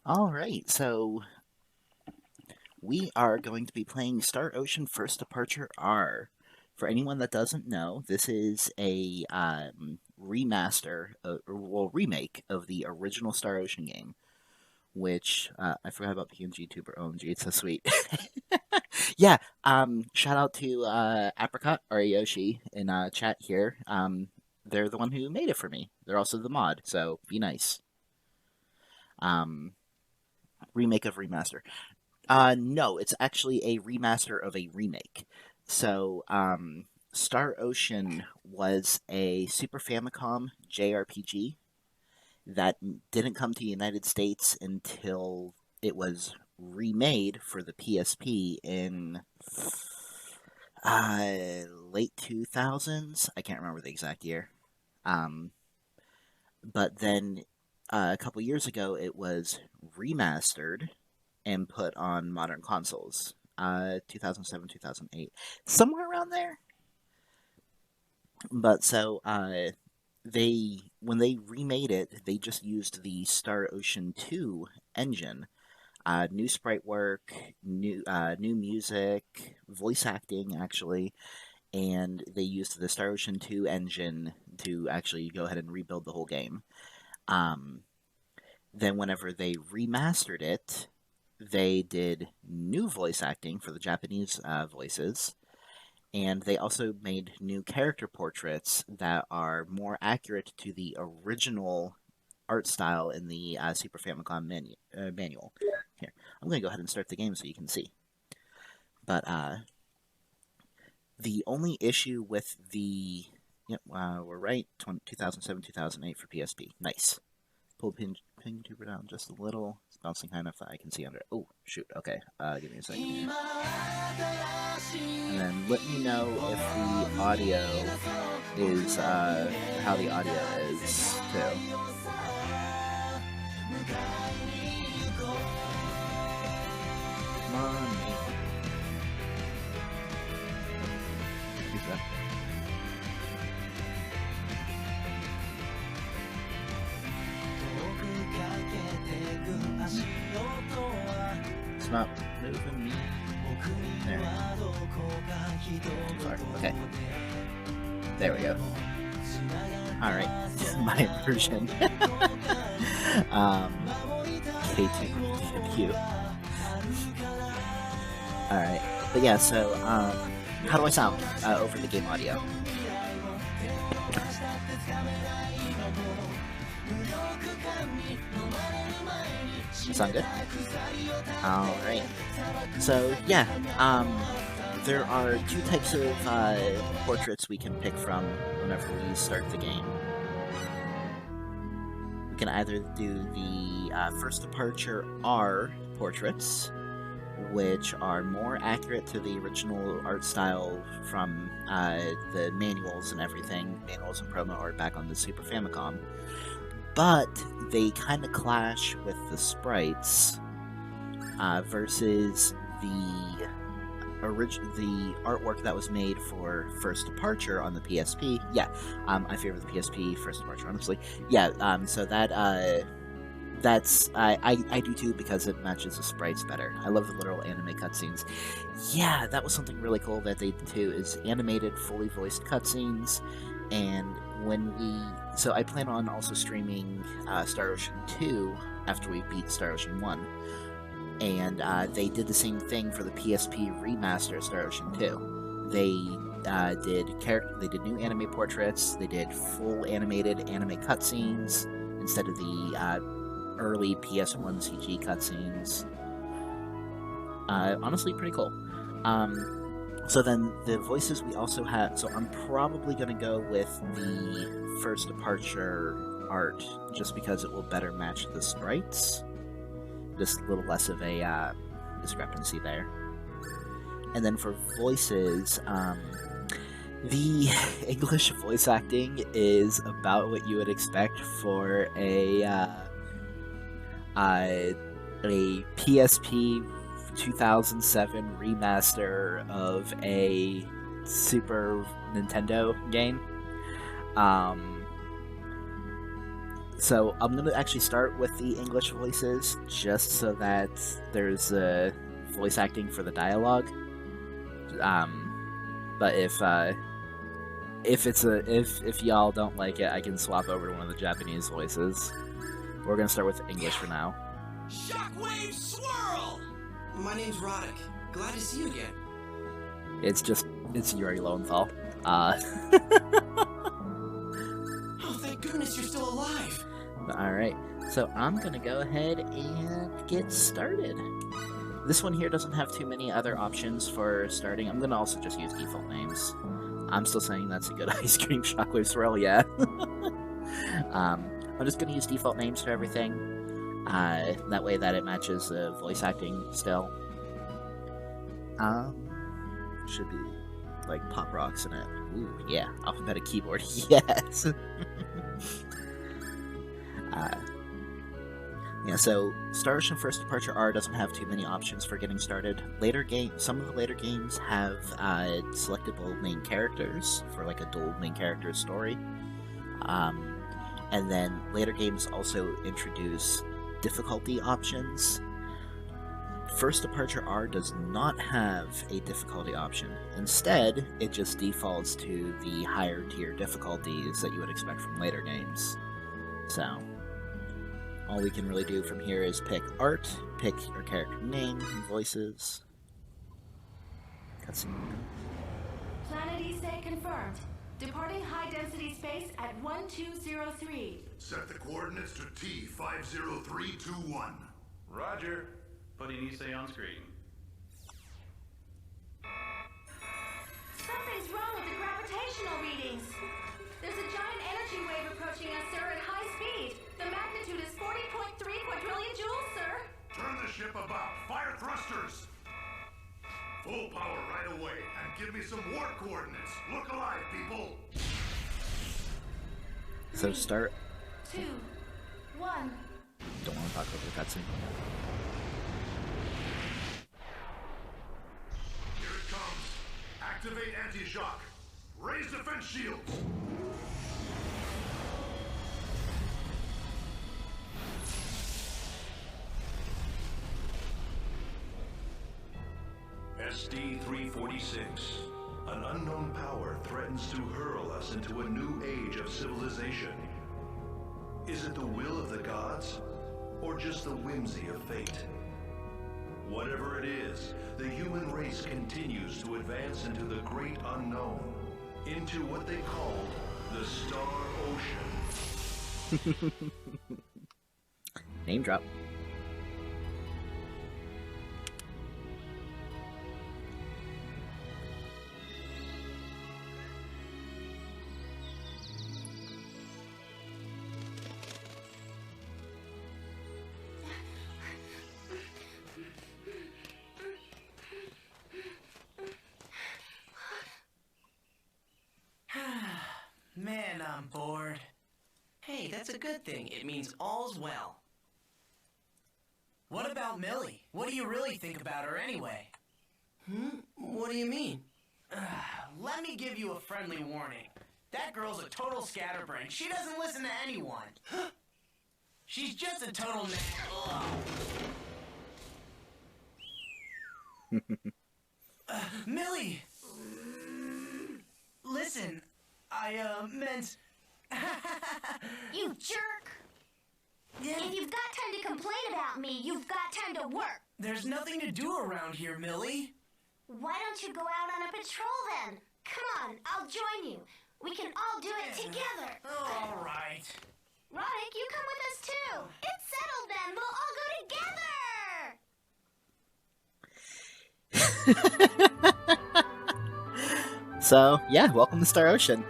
Alright, so we are going to be playing Star Ocean First Departure R. For anyone that doesn't know, this is a remaster, remake of the original Star Ocean game, which I forgot about PNG Tuber. OMG, it's so sweet. Yeah, shout out to Apricot Ariyoshi in chat here. They're the one who made it for me. They're also the mod, so be nice. Um, Remake of remaster. No, it's actually a remaster of a remake. So, Star Ocean was a Super Famicom JRPG that didn't come to the United States until it was remade for the PSP in late 2000s. I can't remember the exact year. Um, but then a couple years ago, it was remastered and put on modern consoles. 2007, 2008, somewhere around there. But so they when they remade it, they just used the Star Ocean 2 engine. New sprite work, new music, voice acting actually, and they used the Star Ocean 2 engine to actually go ahead and rebuild the whole game. Um, then whenever they remastered it, they did new voice acting for the Japanese voices, and they also made new character portraits that are more accurate to the original art style in the Super Famicom manual. Here, I'm going to go ahead and start the game so you can see. But the only issue with the... Yep, we're right. 2007, 2008 for PSP. Nice. Pull ping tuber down just a little. It's bouncing high enough that I can see under it. Oh, shoot. Okay. Give me a second here. And then let me know if the audio is, how the audio is, too. Come on, mate. Who's that? It's not moving me. There. Too far. Okay. There we go. Alright. My immersion. K2. Alright. But yeah, so, how do I sound over the game audio? Sound good? Alright. So, yeah, there are two types of portraits we can pick from whenever we start the game. We can either do the First Departure R portraits, which are more accurate to the original art style from the manuals and everything, manuals and promo art back on the Super Famicom, but they kind of clash with the sprites versus the artwork that was made for First Departure on the PSP. Yeah, I favor the PSP First Departure, honestly. Yeah, so that's I do too because it matches the sprites better. I love the literal anime cutscenes. Yeah, that was something really cool that they did too, is animated, fully voiced cutscenes. And so I plan on also streaming Star Ocean 2 after we beat Star Ocean 1. And they did the same thing for the PSP remaster of Star Ocean 2. They did new anime portraits, they did full animated anime cutscenes instead of the early PS1 CG cutscenes. Honestly, pretty cool. So then the voices we also had. So I'm probably going to go with the First Departure art just because it will better match the sprites. Just a little less of a discrepancy there. And then for voices, the English voice acting is about what you would expect for a PSP 2007 remaster of a Super Nintendo game. So I'm gonna actually start with the English voices, just so that there's voice acting for the dialogue. But if y'all don't like it, I can swap over to one of the Japanese voices. We're gonna start with English for now. Shockwave swirl! My name's Roddick. Glad to see you again. It's Yuri Lowenthal. Oh, thank goodness you're still alive. Alright, so I'm gonna go ahead and get started. This one here doesn't have too many other options for starting. I'm gonna also just use default names. I'm still saying that's a good ice cream shockwave swirl, yeah. I'm just gonna use default names for everything. That way that it matches the voice acting still. Should be like pop rocks in it. Ooh, yeah, alphabetic keyboard, yes. Yeah, so Star Ocean First Departure R doesn't have too many options for getting started. Some of the later games have selectable main characters for like a dual main character story. And then later games also introduce difficulty options. First Departure R does not have a difficulty option. Instead, it just defaults to the higher tier difficulties that you would expect from later games. So, all we can really do from here is pick art, pick your character name, voices. Cutscene. Planet Issei confirmed. Departing high-density space at 1203. Set the coordinates to T50321. Roger. Putting Issei on screen. Something's wrong with the gravitational readings. There's a giant energy wave approaching us, sir, at high speed. The magnitude is 40.3 quadrillion joules, sir. Turn the ship about. Fire thrusters. Full power right away, and give me some warp coordinates. Look alive, people. So start. 2, 1. Don't want to talk about the cutscene. Here it comes. Activate anti-shock. Raise defense shields. SD-346. An unknown power threatens to hurl us into a new age of civilization. Is it the will of the gods, or just the whimsy of fate? Whatever it is, the human race continues to advance into the great unknown, into what they called the Star Ocean. Name drop. Man, I'm bored. Hey, that's a good thing. It means all's well. What about Millie? What do you really think about her anyway? What do you mean? Let me give you a friendly warning. That girl's a total scatterbrain. She doesn't listen to anyone. She's just a total Millie! Listen, I meant... You jerk! If you've got time to complain about me, you've got time to work. There's nothing to do around here, Millie. Why don't you go out on a patrol then? Come on, I'll join you. We can all do it together. All right. Roddick, you come with us too. It's settled then. We'll all go together. So, yeah, welcome to Star Ocean.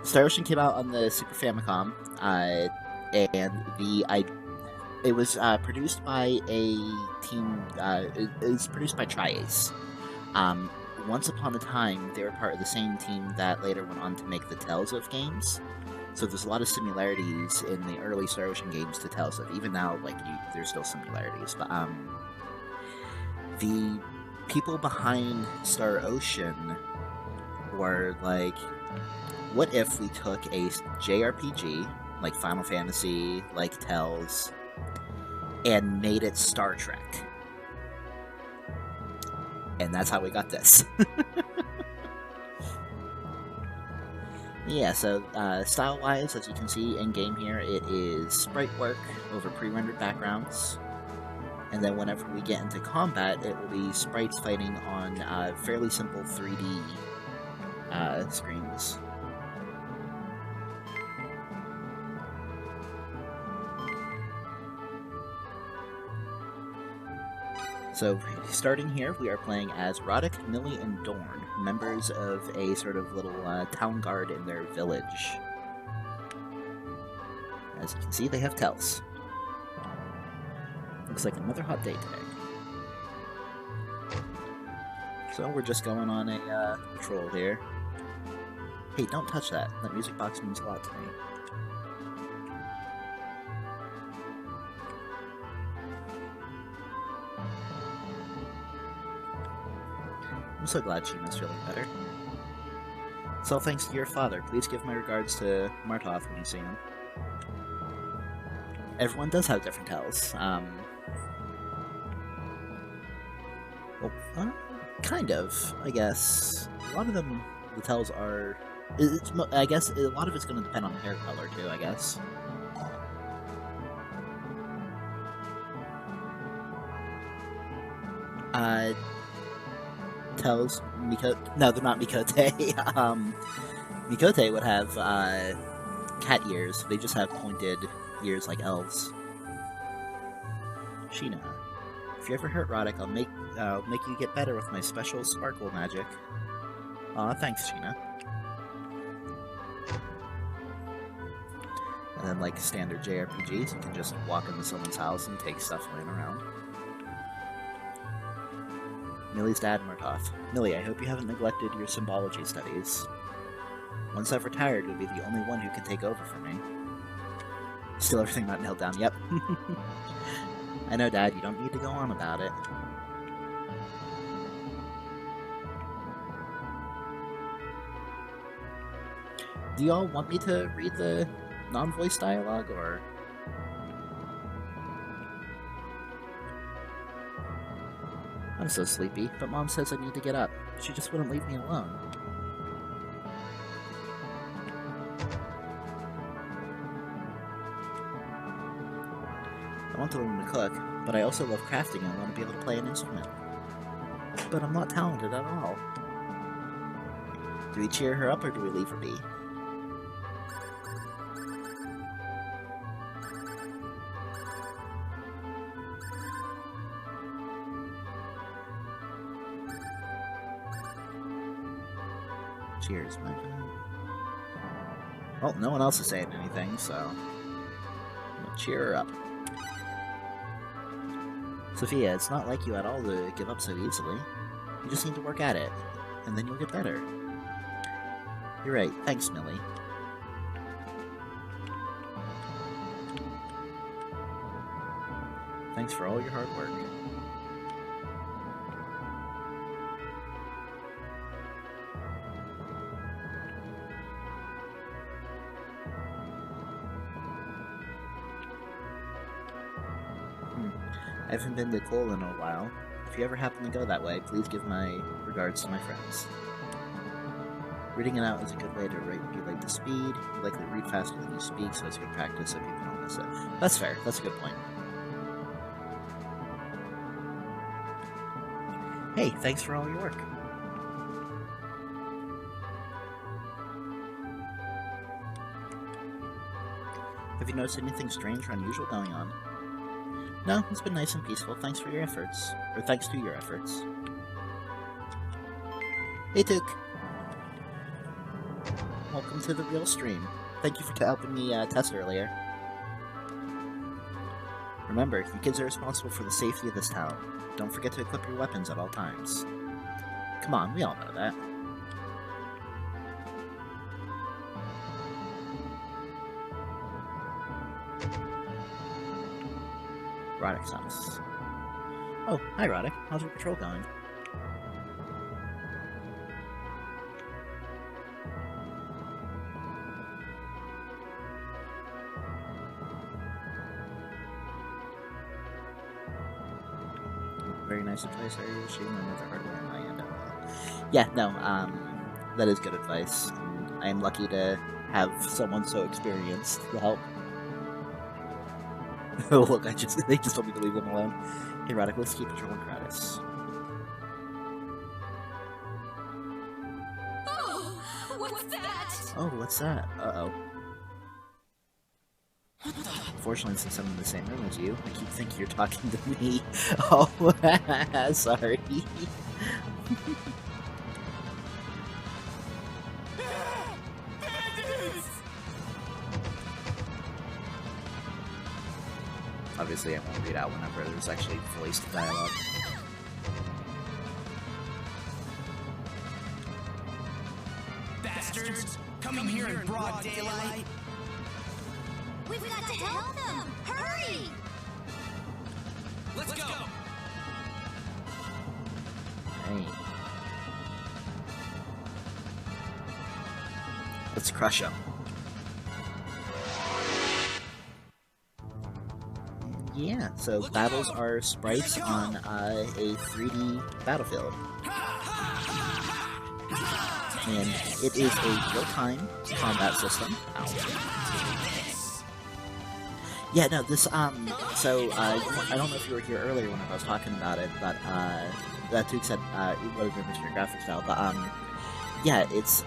Star Ocean came out on the Super Famicom, and it was produced by a team. It was produced by Tri-Ace. Once upon a time, they were part of the same team that later went on to make the Tales of games. So there's a lot of similarities in the early Star Ocean games to Tales of. Even now, there's still similarities. But the people behind Star Ocean were What if we took a JRPG, like Final Fantasy, like Tales, and made it Star Trek? And that's how we got this. Yeah, so style-wise, as you can see in-game here, it is sprite work over pre-rendered backgrounds. And then whenever we get into combat, it will be sprites fighting on fairly simple 3D screens. So, starting here, we are playing as Roddick, Millie, and Dorn, members of a sort of little town guard in their village. As you can see, they have tells. Looks like another hot day today. So, we're just going on a patrol here. Hey, don't touch that. That music box means a lot to me. I'm so glad Sheena's feeling better. It's all thanks to your father. Please give my regards to Martoth when you see him. Everyone does have different tells. Well, kind of, I guess. A lot of them, the tells are... I guess a lot of it's going to depend on hair color, too, I guess. Tells no, they're not Mikote. Mikote would have cat ears. They just have pointed ears like elves. Sheena, if you ever hurt Roddick, I'll make you get better with my special sparkle magic. Aw, thanks, Sheena. And then, like standard JRPGs, you can just walk into someone's house and take stuff laying around. Millie's dad, Martoth. Millie, I hope you haven't neglected your symbology studies. Once I've retired, you'll be the only one who can take over for me. Still everything not nailed down, yep. I know, Dad, you don't need to go on about it. Do y'all want me to read the non-voice dialogue, or...? I'm so sleepy, but Mom says I need to get up. She just wouldn't leave me alone. I want to learn to cook, but I also love crafting and I want to be able to play an instrument. But I'm not talented at all. Do we cheer her up or do we leave her be? Cheers, my friend. Well, no one else is saying anything, so I'm gonna cheer her up. Sophia, it's not like you at all to give up so easily. You just need to work at it, and then you'll get better. You're right. Thanks, Millie. Thanks for all your hard work. I haven't been to Cole in a while. If you ever happen to go that way, please give my regards to my friends. Reading it out is a good way to regulate the speed. You likely read faster than you speak, so it's good practice so people don't miss it. That's fair. That's a good point. Hey, thanks for all your work. Have you noticed anything strange or unusual going on? No, it's been nice and peaceful. Thanks for your efforts. Or thanks to your efforts. Hey, Took. Welcome to the real stream. Thank you for helping me test earlier. Remember, you kids are responsible for the safety of this town. Don't forget to equip your weapons at all times. Come on, we all know that. Roddick's house. Oh, hi Roddick. How's your patrol going? very nice advice. Are you shooting them with the hardware on my end? Yeah, no, that is good advice. I am lucky to have someone so experienced to help. Oh, look, they just told me to leave them alone. Hey, Roddick, let's keep controlling Kratos. Oh, what's that? Oh, what's that? Uh-oh. Fortunately, since I'm in the same room as you, I keep thinking you're talking to me. Oh, sorry. Obviously, I won't read out whenever there's actually voiced dialogue. Bastards! Coming here in broad daylight! We've got to help them! Hurry! Let's go! Hey. Let's crush him. Yeah, so battles are sprites on a 3D battlefield. And it is a real-time combat system. Ow. Yeah, no, this, so, I don't know if you were here earlier when I was talking about it, but, that Duke said, what is your graphic style, but, yeah, it's,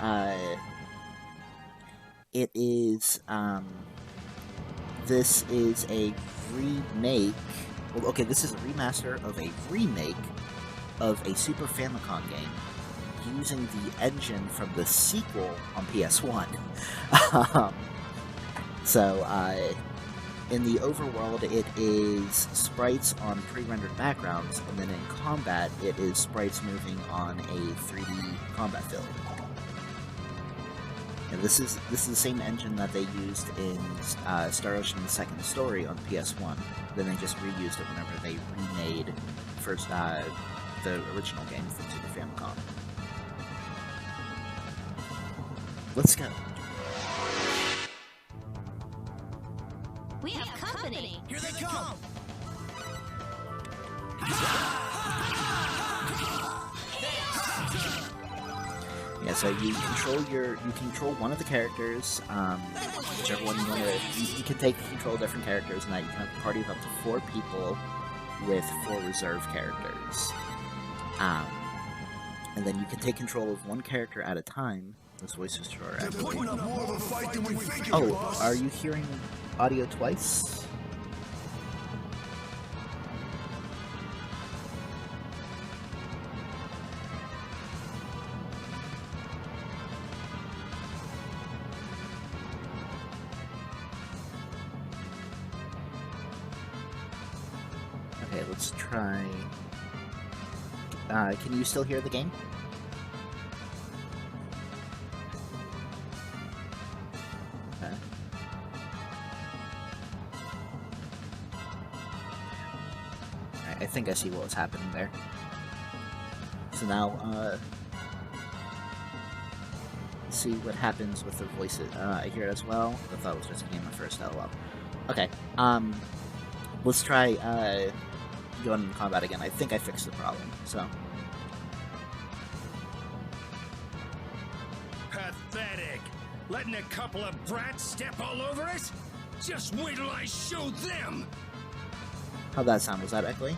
it is, this is a remake, well, okay, this is a remaster of a remake of a Super Famicom game using the engine from the sequel on PS1. So, in the overworld, it is sprites on pre-rendered backgrounds, and then in combat, it is sprites moving on a 3D combat field. And this is the same engine that they used in Star Ocean: The Second Story on PS1. Then they just reused it whenever they remade first the original game from Super Famicom. Let's go. We have company! Here they come! Yeah, so you control one of the characters, whichever one you want to. You can take control of different characters, and that you can have a party of up to 4 people with 4 reserve characters. And then you can take control of one character at a time. This voice is short. Oh, are you hearing audio twice? Okay, let's try. Can you still hear the game? Okay. Alright, I think I see what was happening there. So now, let's see what happens with the voices. I hear it as well. I thought it was just a game at first. LOL. Okay, let's try, going into combat again. I think I fixed the problem, so. Pathetic! Letting a couple of brats step all over us? Just wait till I show them! How'd that sound? Was that echoey?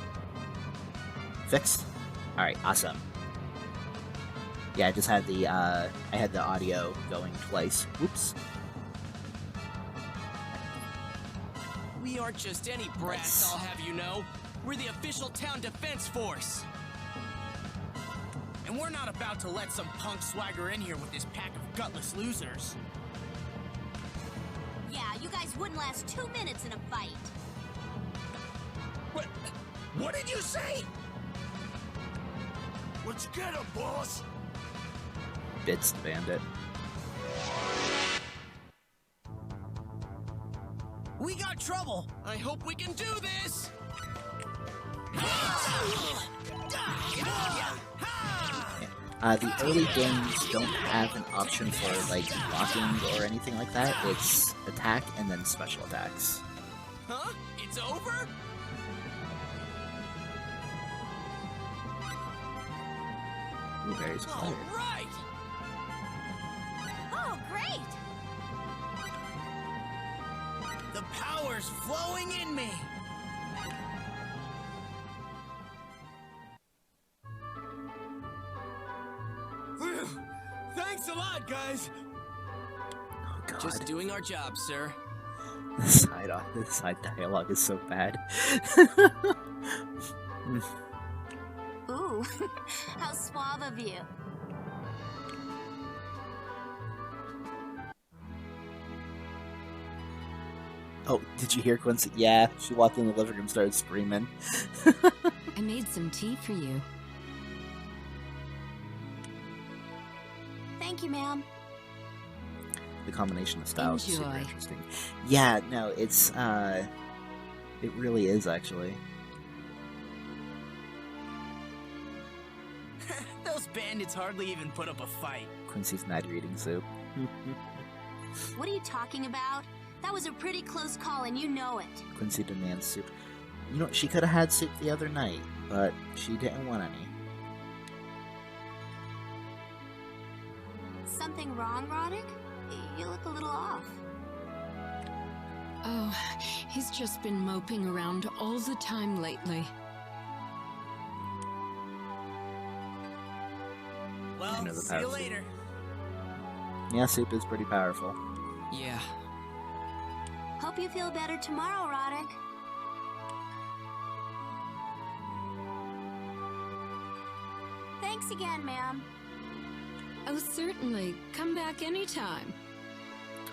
Fixed? Alright, awesome. Yeah, I just had the, I had the audio going twice. Whoops. We aren't just any brats, Nice. I'll have you know. We're the official town defense force. And we're not about to let some punk swagger in here with this pack of gutless losers. Yeah, you guys wouldn't last 2 minutes in a fight. What did you say? Let's get him, boss! Bits the bandit. We got trouble. I hope we can do this. The early games don't have an option for, like, blocking or anything like that. It's attack and then special attacks. Huh? It's over? Blueberries. All right! Oh, great! The power's flowing in me! Whew. Thanks a lot, guys. Oh god. Just doing our job, sir. The side dialogue is so bad. Ooh, how suave of you. Oh, did you hear Quincy? Yeah, she walked in the living room and started screaming. I made some tea for you. Thank you, ma'am. The combination of styles is super Enjoy. interesting. Yeah, no, it's it really is actually. Those bandits hardly even put up a fight. Quincy's mad you're eating soup. What are you talking about? That was a pretty close call, and you know it. Quincy demands soup. You know, she could have had soup the other night, but she didn't want any. Something wrong, Roddick? You look a little off. Oh, he's just been moping around all the time lately. Well, know the see you power. later. Yeah, soup is pretty powerful. Yeah. Hope you feel better tomorrow, Roddick. Thanks again, ma'am. Oh, certainly. Come back anytime.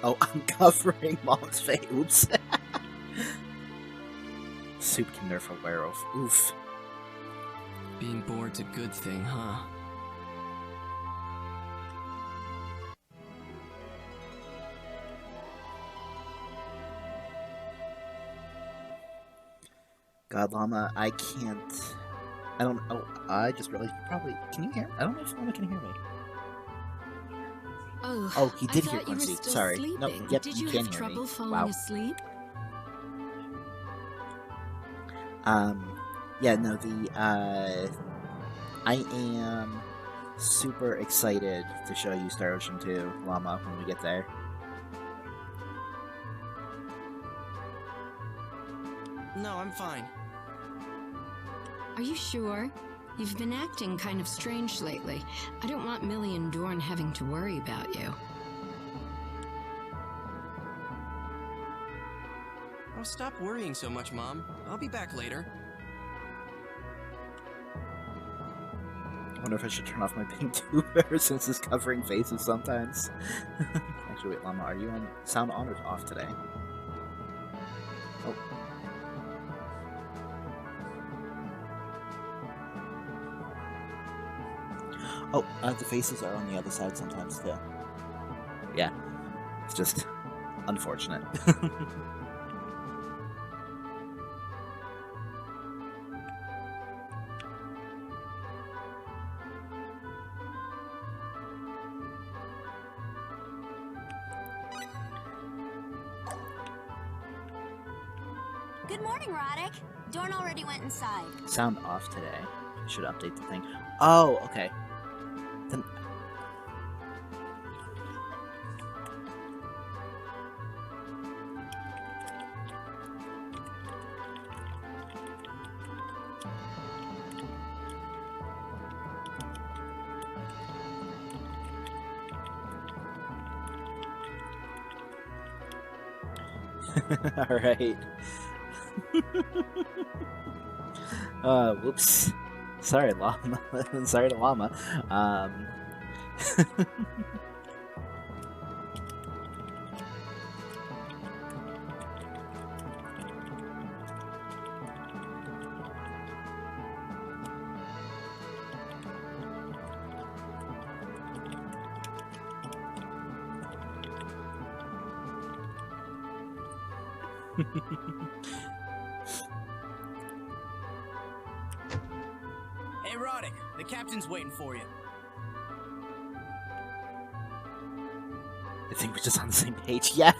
Oh, I'm covering Mom's face. Oops. Soup can nerf a werewolf. Oof. Being bored's a good thing, huh? God, Llama, I can't. I don't. Oh, I just realized you probably. Can you hear? I don't know if Llama can hear me. Oh, Oh, he did I hear thought you were Quincy. still Sorry. sleeping. No, yep, Did you you can have hear me. trouble falling Wow. asleep? Yeah, no, I am super excited to show you Star Ocean 2, Llama, when we get there. No, I'm fine. Are you sure? You've been acting kind of strange lately. I don't want Millie and Dorn having to worry about you. Oh, stop worrying so much, Mom. I'll be back later. I wonder if I should turn off my pink tuber since it's covering faces sometimes. Actually, wait, Llama, are you on sound on or off today? Oh. Oh, the faces are on the other side sometimes too. Yeah, it's just unfortunate. Good morning, Roddick. Dorn already went inside. Sound off today. I should update the thing. Oh, okay. Then all right. Whoops. Sorry, Llama. Sorry to Llama. Hey, Roddick, the captain's waiting for you. I think we're just on the same page. Yeah.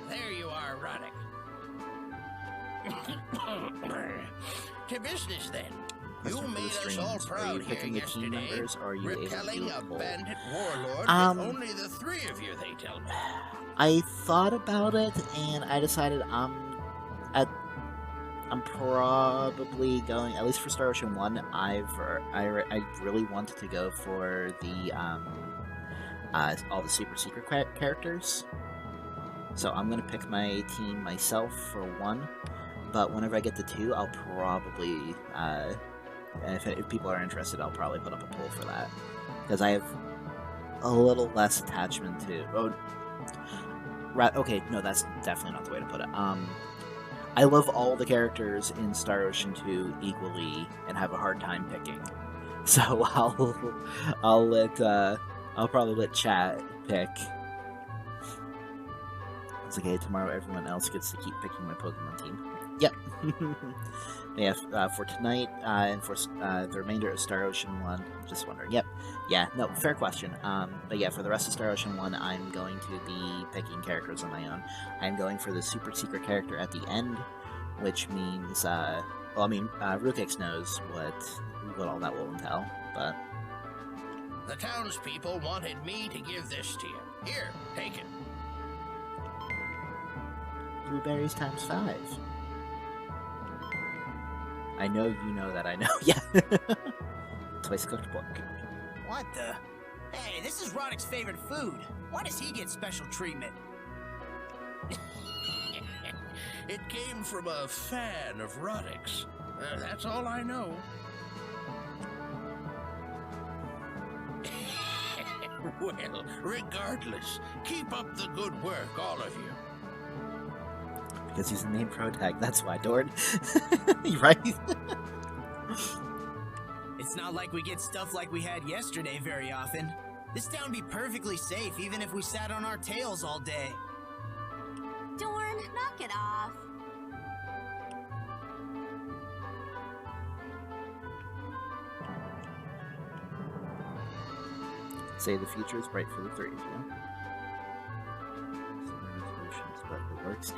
There you are, Roddick. To business, then. Question for the made us streams. all Are proud you here picking the team yesterday, members, or are you able to repelling do a a poll? bandit warlord with only the three of you, they tell me. I thought about it, and I decided I'm probably going, at least for Star Ocean 1, I really wanted to go for the all the super secret characters. So I'm gonna pick my team myself for 1, but whenever I get to 2, I'll probably if people are interested, I'll probably put up a poll for that, because I have a little less attachment to. Oh, right. Okay, no, that's definitely not the way to put it. I love all the characters in Star Ocean 2 equally and have a hard time picking. So I'll probably let chat pick. It's okay, tomorrow everyone else gets to keep picking my Pokemon team. Yep. Yeah, for tonight, and for the remainder of Star Ocean 1, I'm just wondering. Yep. Yeah, no, fair question. But yeah, for the rest of Star Ocean 1, I'm going to be picking characters on my own. I'm going for the super secret character at the end, which means, well, I mean, Rukix knows what all that will entail, but... The townspeople wanted me to give this to you. Here, take it. Blueberries times 5. I know you know that I know. Yeah. Twice cooked pork. What the? Hey, this is Roddick's favorite food. Why does he get special treatment? It came from a fan of Roddick's. That's all I know. Well, regardless, keep up the good work, all of you. Because he's the main pro tag, that's why, Dord. Right? It's not like we get stuff like we had yesterday very often. This town would be perfectly safe even if we sat on our tails all day. Dorn, knock it off. Say the future is bright for the three of you. But it works.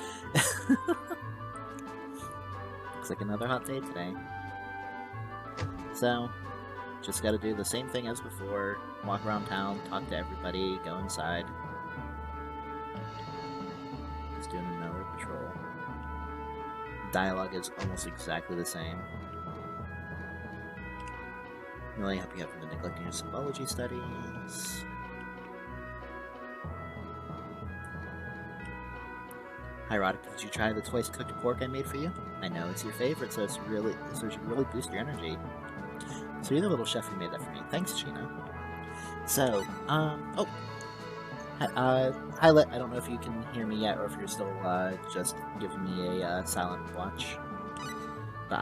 Looks like another hot day today. So, just gotta do the same thing as before. Walk around town, talk to everybody, go inside. Just doing another patrol. Dialogue is almost exactly the same. Really hope you haven't been neglecting your symbology studies. Hi Roddick, did you try the twice cooked pork I made for you? I know it's your favorite, so it should really boost your energy. So you're the little chef who made that for me. Thanks, Gina. So, hi Lit, I don't know if you can hear me yet, or if you're still, just giving me a, silent watch. But,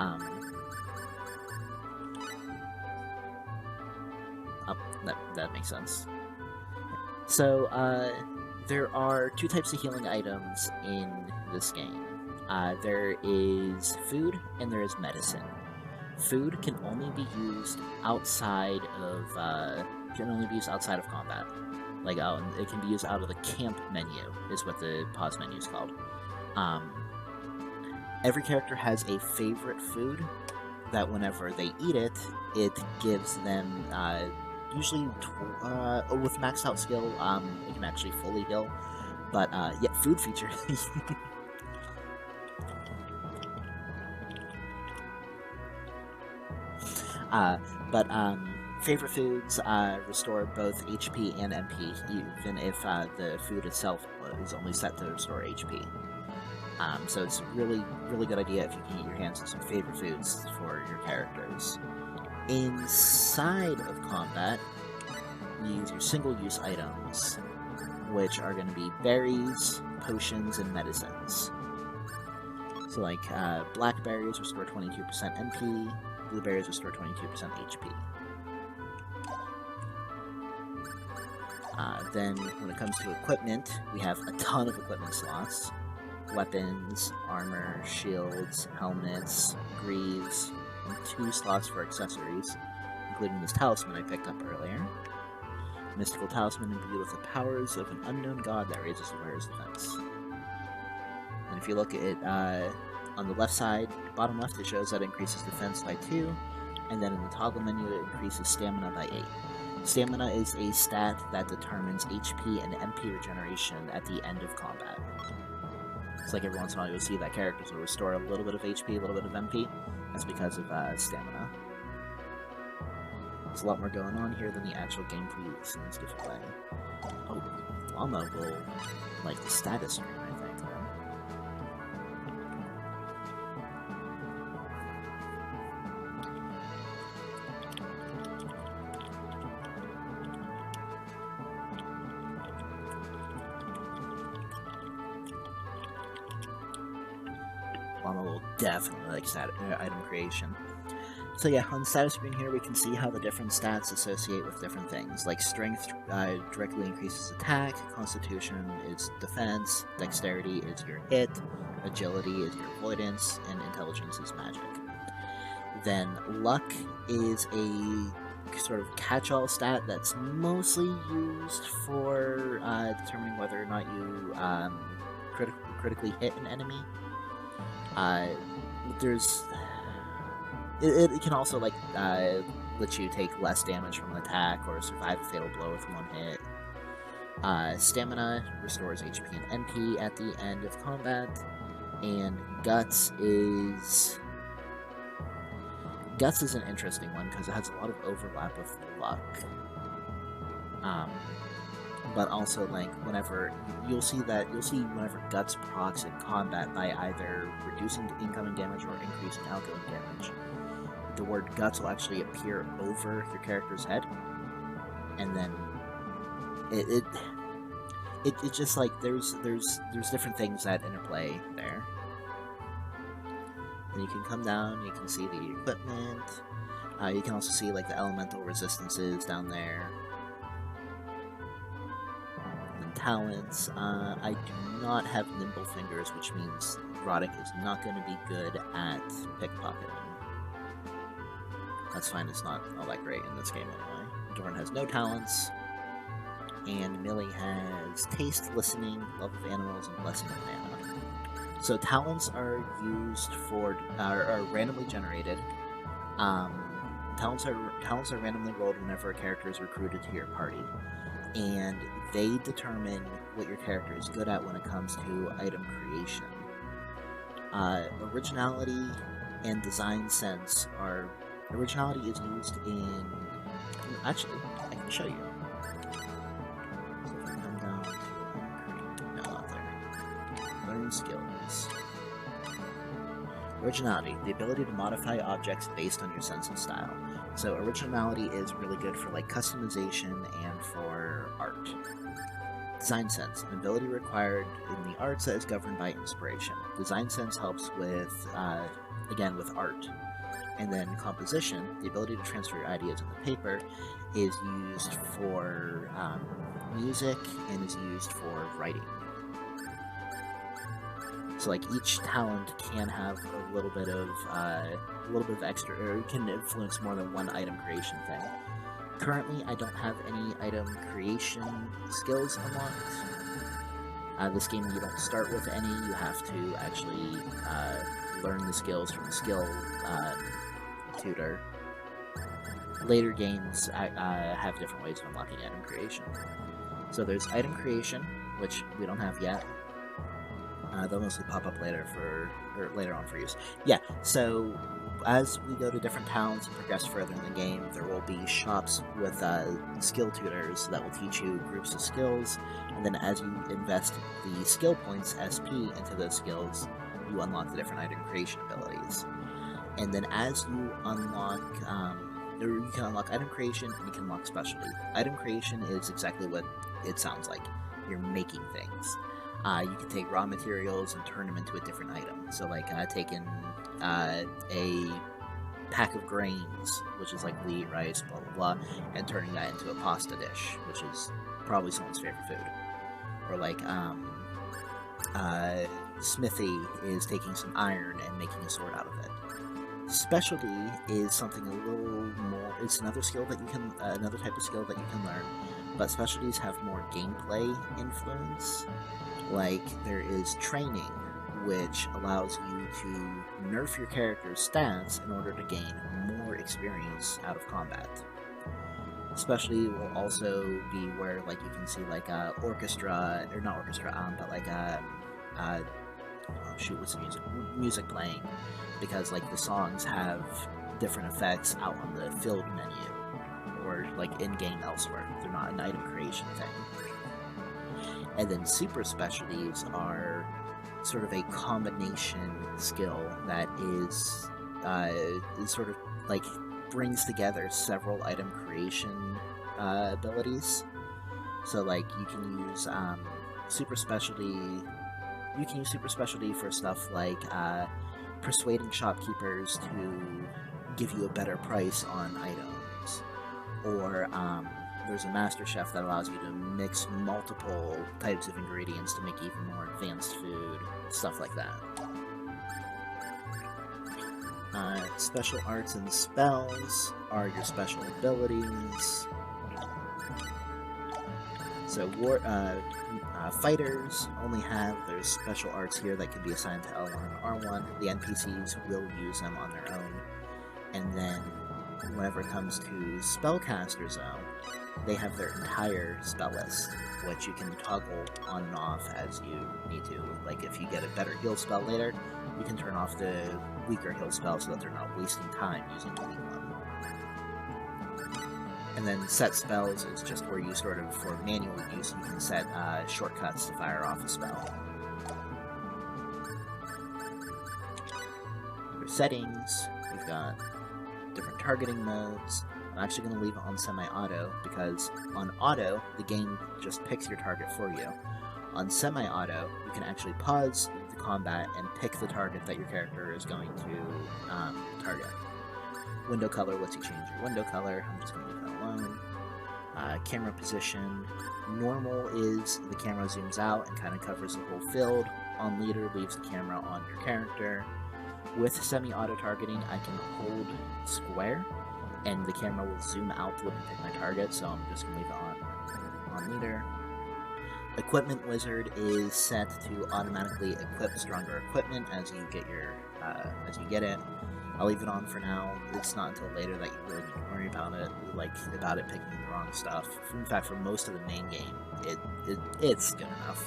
oh, that makes sense. So, there are 2 types of healing items in this game. There is food and there is medicine. Food can only be used outside of combat. Like, it can be used out of the camp menu, is what the pause menu is called. Every character has a favorite food that whenever they eat it, it gives them, usually, with maxed out skill, it can actually fully heal. But, yeah, food feature. Favorite foods restore both HP and MP, even if the food itself is only set to restore HP. So it's a really, really good idea if you can get your hands on some favorite foods for your characters. Inside of combat, you use your single-use items, which are going to be berries, potions, and medicines. So like, blackberries restore 22% MP, blueberries restore 22% HP. Then, when it comes to equipment, we have a ton of equipment slots. Weapons, armor, shields, helmets, greaves, and 2 slots for accessories, including this talisman I picked up earlier. Mystical talisman imbued with the powers of an unknown god that raises the wearer's defense. And if you look at it on the left side, bottom left, it shows that it increases defense by 2, And then in the toggle menu, it increases stamina by 8. Stamina is a stat that determines HP and MP regeneration at the end of combat. It's like every once in a while you'll see that characters will restore a little bit of HP, a little bit of MP. That's because of stamina. There's a lot more going on here than the actual gameplay seems to give away. Oh, Llama will like the status screen, I think. Llama will definitely like item creation. So yeah, on the status screen here we can see how the different stats associate with different things. Like strength directly increases attack, constitution is defense, dexterity is your hit, agility is your avoidance, and intelligence is magic. Then luck is a sort of catch-all stat that's mostly used for determining whether or not you critically hit an enemy. It can also like let you take less damage from an attack or survive a fatal blow with one hit. Stamina restores HP and NP at the end of combat, and Guts is an interesting one because it has a lot of overlap with luck. But also, like, whenever you'll see whenever Guts procs in combat by either reducing incoming damage or increasing outgoing damage, the word Guts will actually appear over your character's head, and then it just like there's different things that interplay there. And you can come down, you can see the equipment. You can also see like the elemental resistances down there. Talents. I do not have nimble fingers, which means Roddick is not going to be good at pickpocketing. That's fine, it's not all that great in this game anyway. Dorn has no talents, and Millie has taste, listening, love of animals, and blessing of mana. So talents are used for are randomly generated. Talents are randomly rolled whenever a character is recruited to your party, and they determine what your character is good at when it comes to item creation. Originality and design sense are... Originality is used in... Actually, I can show you. So if I come down to... No, not there. Learn skills. Originality, the ability to modify objects based on your sense of style. So originality is really good for like customization and for art. Design sense, an ability required in the arts that is governed by inspiration. Design sense helps with, again, with art. And then composition, the ability to transfer your ideas into paper, is used for music and is used for writing. So like each talent can have a little bit of extra, or it can influence more than one item creation thing. Currently, I don't have any item creation skills unlocked. This game, you don't start with any. You have to actually learn the skills from the skill tutor. Later games have different ways of unlocking item creation. So there's item creation, which we don't have yet. They'll mostly pop up later on for use. Yeah, so as we go to different towns and progress further in the game, there will be shops with skill tutors that will teach you groups of skills, and then as you invest the skill points, SP, into those skills, you unlock the different item creation abilities. And then as you unlock, you can unlock item creation and you can unlock specialty. Item creation is exactly what it sounds like. You're making things. You can take raw materials and turn them into a different item. So like taking a pack of grains, which is like wheat, rice, blah blah blah, and turning that into a pasta dish, which is probably someone's favorite food. Or like smithy is taking some iron and making a sword out of it. Specialty is something a little more. It's another skill that you can, another type of skill that you can learn. But specialties have more gameplay influence. Like, there is training, which allows you to nerf your character's stats in order to gain more experience out of combat. Especially will also be where like you can see like orchestra, or not orchestra, but like oh shoot, what's the music playing, because like the songs have different effects out on the field menu or like in-game elsewhere. They're not an item creation thing. And then super specialties are sort of a combination skill that is sort of like brings together several item creation abilities. So like you can use super specialty. You can use super specialty for stuff like persuading shopkeepers to give you a better price on items, or there's a master chef that allows you to mix multiple types of ingredients to make even more advanced food, stuff like that. Special arts and spells are your special abilities. So fighters only have their special arts here that can be assigned to L1 and R1. The NPCs will use them on their own. And then whenever it comes to spellcasters though, they have their entire spell list, which you can toggle on and off as you need to. Like if you get a better heal spell later, you can turn off the weaker heal spell so that they're not wasting time using the weak one. And then set spells is just where you sort of, for manual use, you can set shortcuts to fire off a spell. For settings, you've got different targeting modes. I'm actually going to leave it on semi-auto, because on auto, the game just picks your target for you. On semi-auto, you can actually pause the combat and pick the target that your character is going to target. Window color lets you change your window color. I'm just going to leave that alone. Camera position. Normal is the camera zooms out and kind of covers the whole field. On leader leaves the camera on your character. With semi-auto targeting, I can hold square, and the camera will zoom out to let me pick my target, so I'm just going to leave it on leader. Equipment wizard is set to automatically equip stronger equipment as you get it. I'll leave it on for now. It's not until later that you really need to worry about it, picking the wrong stuff. In fact, for most of the main game, it's good enough.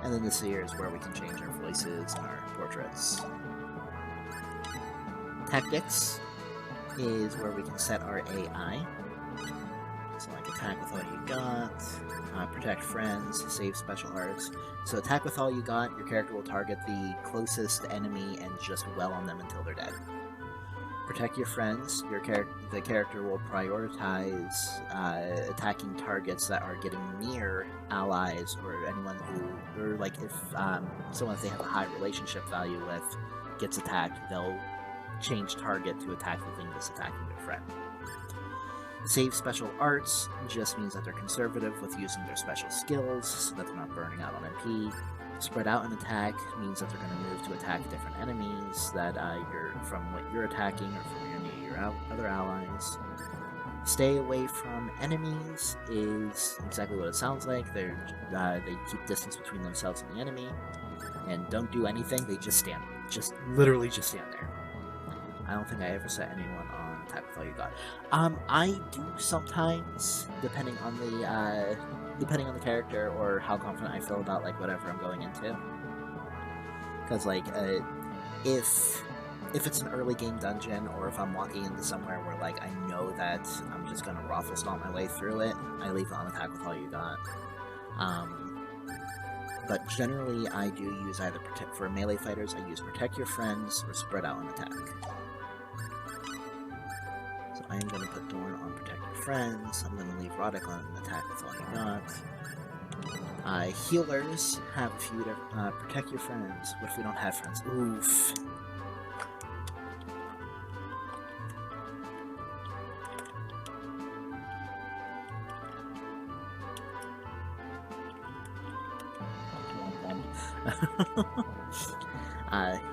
And then this here is where we can change our voices and our portraits. Tactics is where we can set our AI. So like attack with all you got, protect friends, save special arts. So attack with all you got, your character will target the closest enemy and just wail on them until they're dead. Protect your friends, the character will prioritize attacking targets that are getting near allies or anyone who, or like if someone that they have a high relationship value with gets attacked, they'll change target to attack the thing that's attacking their friend. Save special arts just means that they're conservative with using their special skills so that they're not burning out on MP. Spread out an attack means that they're going to move to attack different enemies that from what you're attacking or from your other allies. Stay away from enemies is exactly what it sounds like. They keep distance between themselves and the enemy, and don't do anything. They just literally just stand there. I don't think I ever set anyone on attack with all you got. I do sometimes, depending on the character or how confident I feel about like whatever I'm going into. Because like if it's an early game dungeon, or if I'm walking into somewhere where like I know that I'm just gonna raffle stomp my way through it, I leave it on attack with all you got. But generally I do use either for melee fighters I use protect your friends or spread out an attack. So I am going to put Dorn on protect your friends. I'm going to leave Roddick on attack with all you got. Healers have a few to protect your friends. What if we don't have friends? Oof.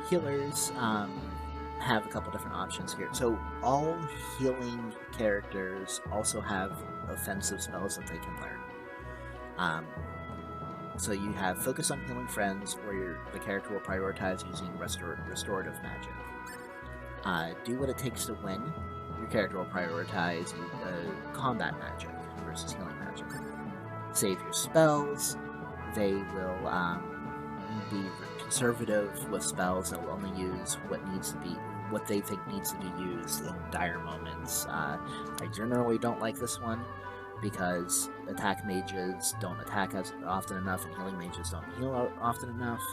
Healers have a couple different options here. So all healing characters also have offensive spells that they can learn. So you have Focus on Healing Friends, where the character will prioritize using restorative magic. Do what it takes to win. Your character will prioritize combat magic versus healing magic. Save your spells. They will be conservative with spells that will only use what they think needs to be used in dire moments. I generally don't like this one because attack mages don't attack as often enough and healing mages don't heal often enough.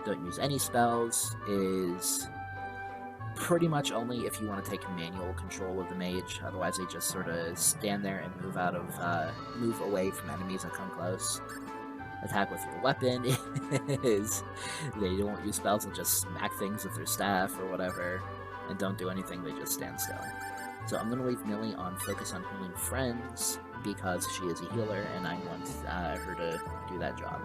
Don't use any spells is pretty much only if you want to take manual control of the mage. Otherwise, they just sort of stand there and move away from enemies that come close. Attack with your weapon is they don't use spells, they'll just smack things with their staff or whatever, and don't do anything, they just stand still. So I'm going to leave Millie on focus on healing friends because she is a healer and I want her to do that job.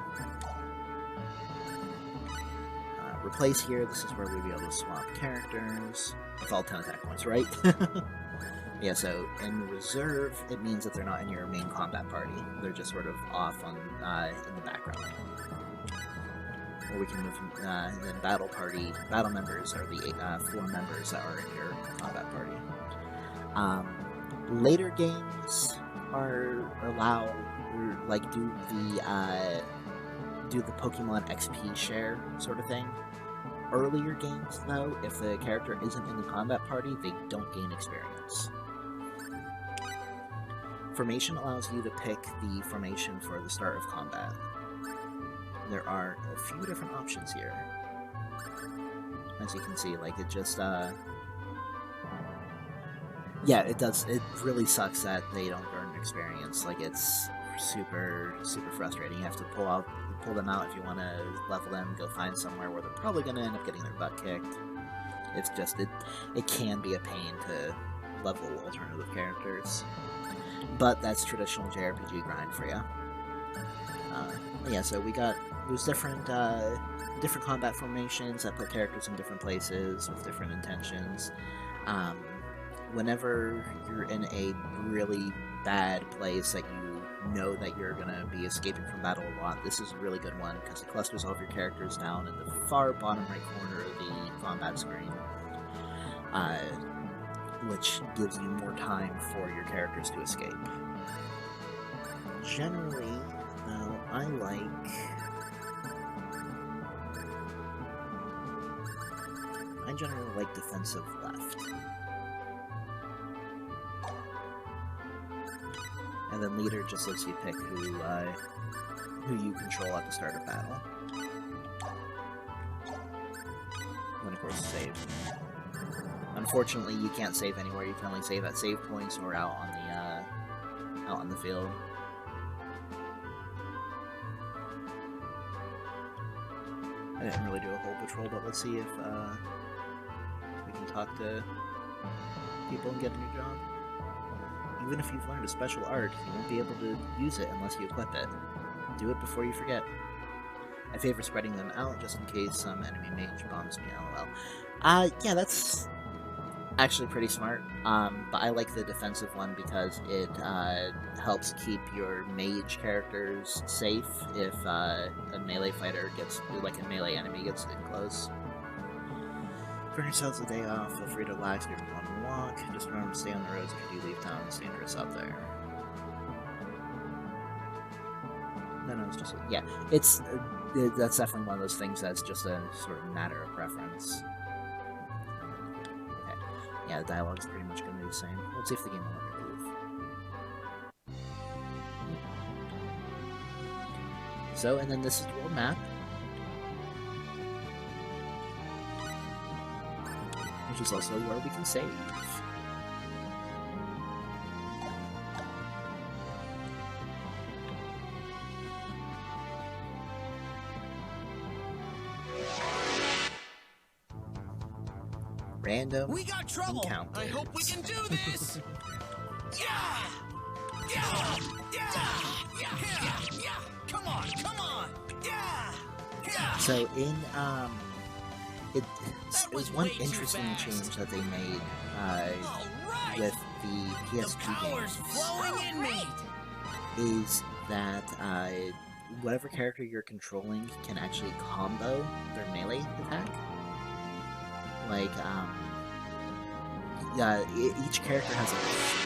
Replace here, this is where we'll be able to swap characters with all 10 attack points, right? Yeah, so in reserve, it means that they're not in your main combat party. They're just sort of off on in the background. Or we can move then battle party. Battle members are the 4 members that are in your combat party. Later games do the Pokemon XP share sort of thing. Earlier games, though, if the character isn't in the combat party, they don't gain experience. Formation allows you to pick the formation for the start of combat. There are a few different options here. As you can see, like, it just, yeah, it does. It really sucks that they don't earn experience. Like, it's super, super frustrating. You have to pull them out if you want to level them, go find somewhere where they're probably going to end up getting their butt kicked. It's just, it can be a pain to level alternative characters. But that's traditional JRPG grind for you. Yeah, so there's different combat formations that put characters in different places with different intentions. Whenever you're in a really bad place that you know that you're going to be escaping from battle a lot, this is a really good one because it clusters all of your characters down in the far bottom right corner of the combat screen, which gives you more time for your characters to escape. Generally, though, I generally like defensive left. And then leader just lets you pick who you control at the start of battle. And of course, save. Unfortunately, you can't save anywhere. You can only save at save points or out on the field. I didn't really do a whole patrol, but let's see if we can talk to people and get a new job. Even if you've learned a special art, you won't be able to use it unless you equip it. Do it before you forget. I favor spreading them out just in case some enemy mage bombs me, lol. Yeah, that's actually pretty smart. But I like the defensive one because it helps keep your mage characters safe if a melee fighter like a melee enemy gets in close. For yourselves a day off, feel free to relax if you want to walk. Just remember to stay on the roads if you do leave town. It's dangerous out there. No, it's just... Yeah, that's definitely one of those things that's just a sort of matter of preference. Okay. Yeah, the dialogue's pretty much going to be the same. Let's see if the game will let me move. So, and then this is the world map. Which is also where we can save. Random. We got trouble. Encounters. I hope we can do this. Yeah! Yeah! Yeah! Yeah! Yeah! Come on! Come on! Yeah! Yeah! So in it was one interesting change that they made with the PSP games is that whatever character you're controlling can actually combo their melee attack. Like each character has a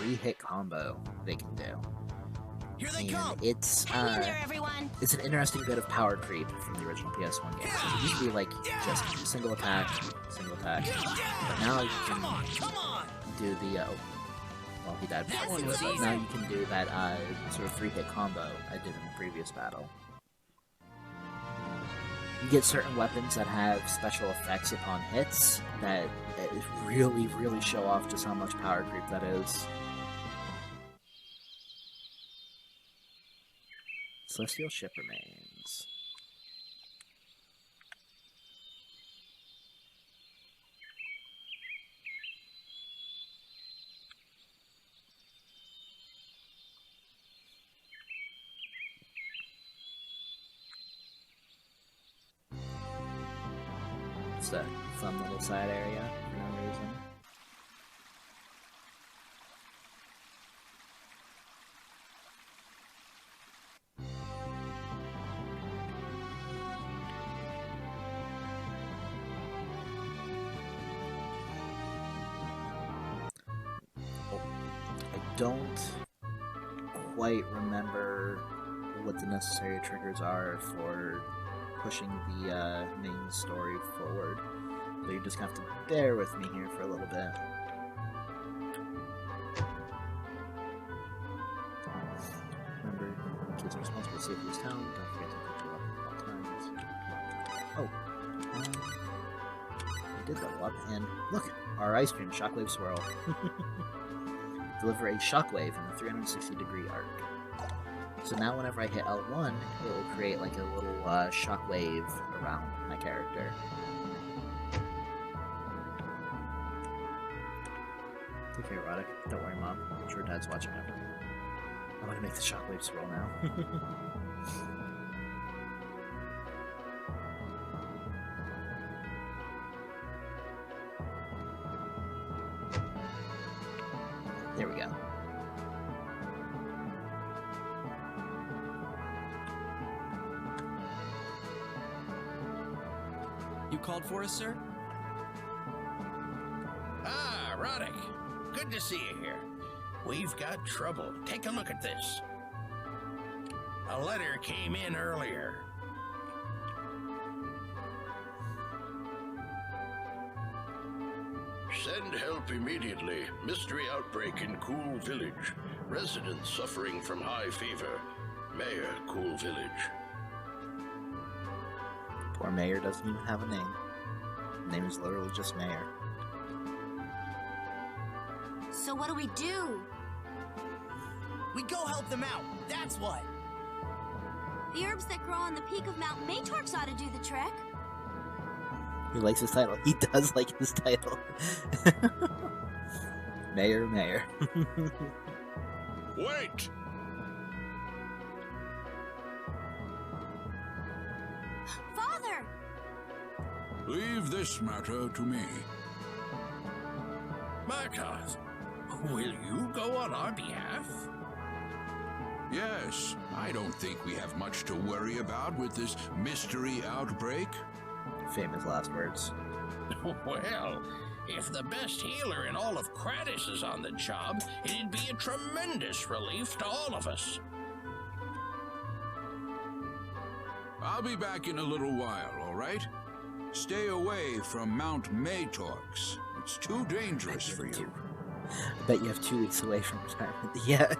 3-hit combo they can do. Here they And come. it's Hang in there, everyone. it's an interesting bit of power creep from the original PS1 game. It used to be like just single attack, but now you Come on, can come on. do the well, he died That before, one was but easy. now you can do that sort of 3-hit combo I did in the previous battle. You get certain weapons that have special effects upon hits that really, really show off just how much power creep that is. Celestial ship remains. Just a fun little side area for no reason. I don't quite remember what the necessary triggers are for pushing the main story forward, so you just have to bear with me here for a little bit. Remember, kids are responsible to save this town. Don't forget to pick you up at all times. Oh, I did level up, and look, our ice cream shockwave swirl. Deliver a shockwave in a 360-degree arc. So now whenever I hit L1, it will create like a little shockwave around my character. It's okay, Erotic. Don't worry, Mom. I'm sure Dad's watching it. I'm gonna make the shockwave swirl now. There we go. You called for us, sir? Ah, Roddick. Good to see you here. We've got trouble. Take a look at this. A letter came in earlier. Send help immediately. Mystery outbreak in Cool Village. Residents suffering from high fever. Mayor, Cool Village. Poor Mayor doesn't even have a name. His name is literally just Mayor. So what do we do? We go help them out. That's what. The herbs that grow on the peak of Mount Matorx ought to do the trick. He likes his title. He does like his title. Mayor. Wait! Father! Leave this matter to me. Markov, will you go on our behalf? Yes, I don't think we have much to worry about with this mystery outbreak. Famous last words. Well, if the best healer in all of Kratos is on the job, it'd be a tremendous relief to all of us. I'll be back in a little while, all right? Stay away from Mount Matorx. It's too dangerous for you. I bet you have 2 weeks away from retirement. Yeah.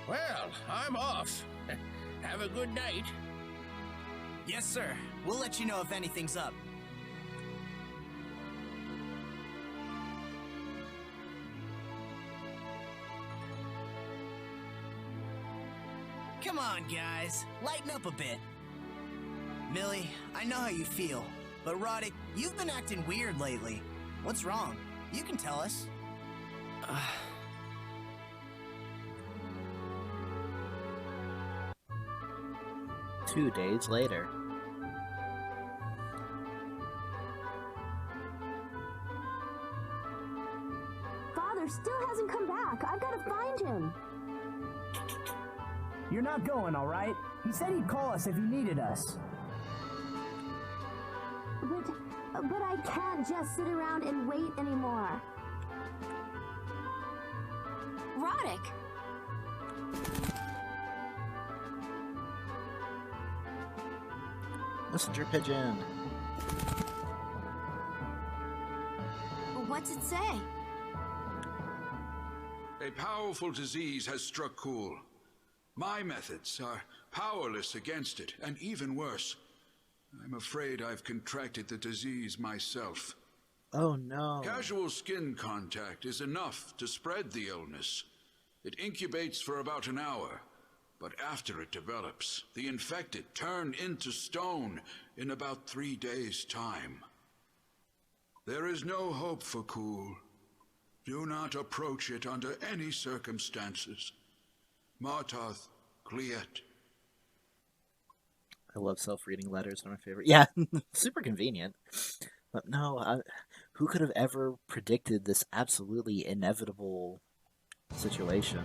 Well, I'm off. Have a good night. Yes, sir. We'll let you know if anything's up. Come on, guys. Lighten up a bit. Millie, I know how you feel, but Roddick, you've been acting weird lately. What's wrong? You can tell us. 2 days later. You're not going, all right? He said he'd call us if he needed us. But I can't just sit around and wait anymore. Roddick! Messenger pigeon. What's it say? A powerful disease has struck Cool. My methods are powerless against it, and even worse, I'm afraid I've contracted the disease myself. Oh no. Casual skin contact is enough to spread the illness. It incubates for about an hour, but after it develops, the infected turn into stone in about 3 days' time. There is no hope for Cool. Do not approach it under any circumstances. Martoth, Cleet. I love self-reading letters. They're my favorite. Yeah, super convenient. But no, who could have ever predicted this absolutely inevitable situation?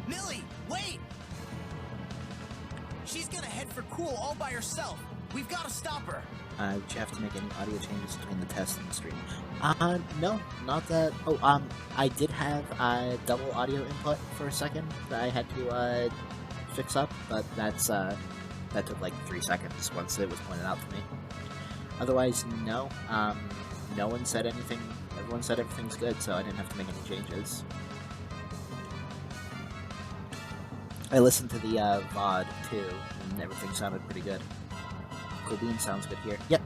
Millie, wait! She's gonna head for Cool all by herself. We've got to stop her. Did you have to make any audio changes between the test and the stream? No, not that. Oh, I did have double audio input for a second that I had to fix up, but that took like 3 seconds once it was pointed out to me. Otherwise, no. No one said anything. Everyone said everything's good, so I didn't have to make any changes. I listened to the VOD too, and everything sounded pretty good. Cool Bean sounds good here. Yep.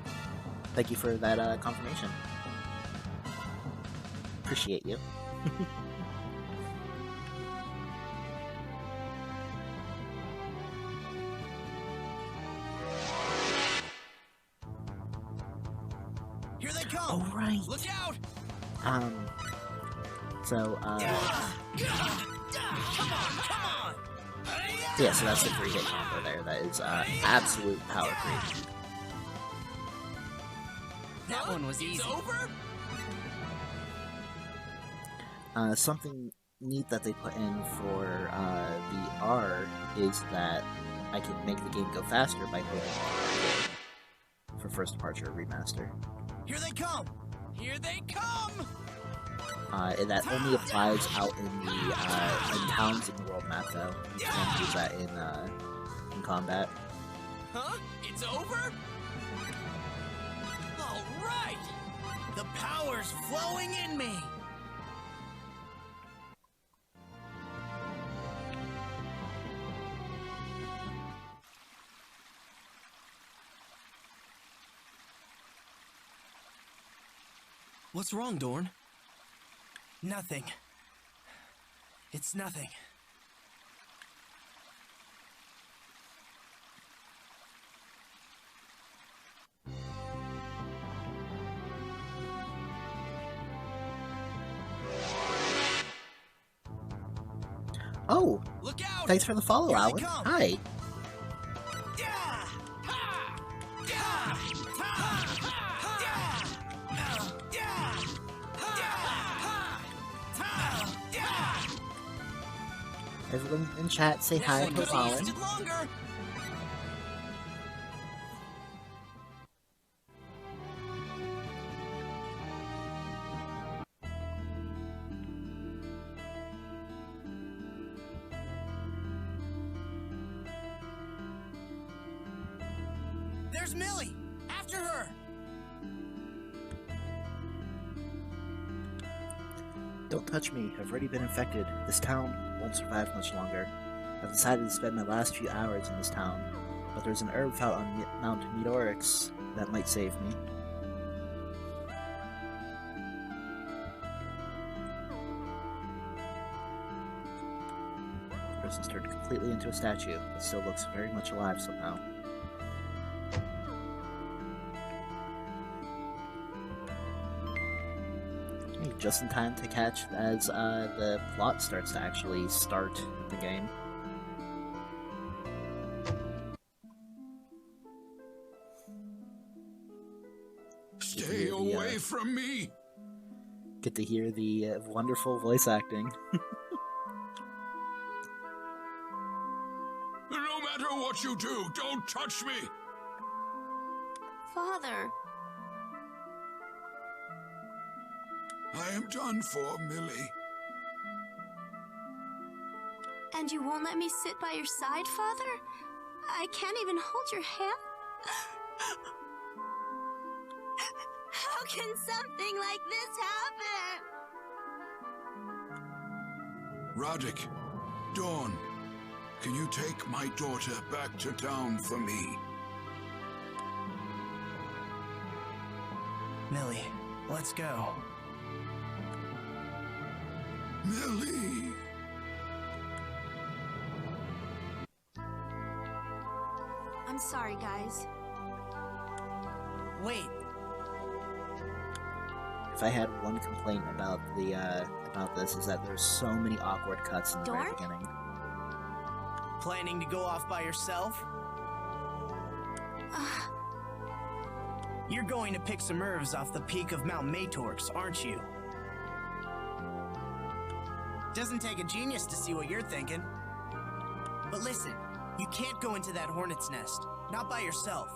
Thank you for that confirmation. Appreciate you. Here they come! Oh, right! Look out! So, Come on! yeah, so that's the 3-hit combo there. That is absolute power creep. That one was easy. It's over? Something neat that they put in for the R is that I can make the game go faster by holding R for First Departure Remaster. Here they come! Here they come! And that only applies out in the in towns in the world map, though. You can't use that in combat. Huh? It's over? All right! The power's flowing in me! What's wrong, Dorn? Nothing. It's nothing. Oh! Look out! Thanks for the follow, Alan. Hi! Everyone in chat, say hi to Alan. There's Millie! After her! Don't touch me. I've already been infected. This town won't survive much longer. I've decided to spend my last few hours in this town, but there's an herb found on Mount Meteorix that might save me. This person's turned completely into a statue, but still looks very much alive somehow. Just in time to catch as the plot starts to actually start the game. Stay away from me! Get to hear the wonderful voice acting. matter what you do, don't touch me! Father. I am done for, Millie. And you won't let me sit by your side, Father? I can't even hold your hand. How can something like this happen? Roddick, Dawn, can you take my daughter back to town for me? Millie, let's go. Millie! I'm sorry, guys. Wait. If I had one complaint about this, is that there's so many awkward cuts in the very beginning. Planning to go off by yourself? You're going to pick some herbs off the peak of Mount Matorx, aren't you? Doesn't take a genius to see what you're thinking. But listen, you can't go into that hornet's nest. Not by yourself.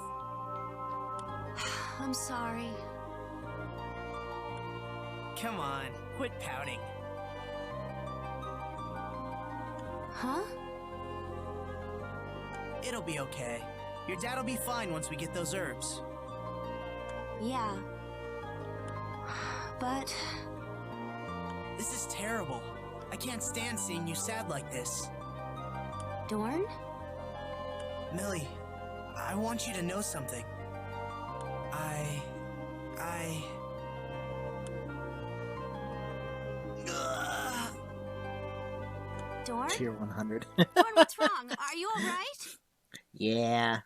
I'm sorry. Come on, quit pouting. Huh? It'll be okay. Your dad'll be fine once we get those herbs. Yeah. But... This is terrible. I can't stand seeing you sad like this. Dorn? Millie, I want you to know something. Dorn? Tier 100. Dorn, what's wrong? Are you alright? Yeah.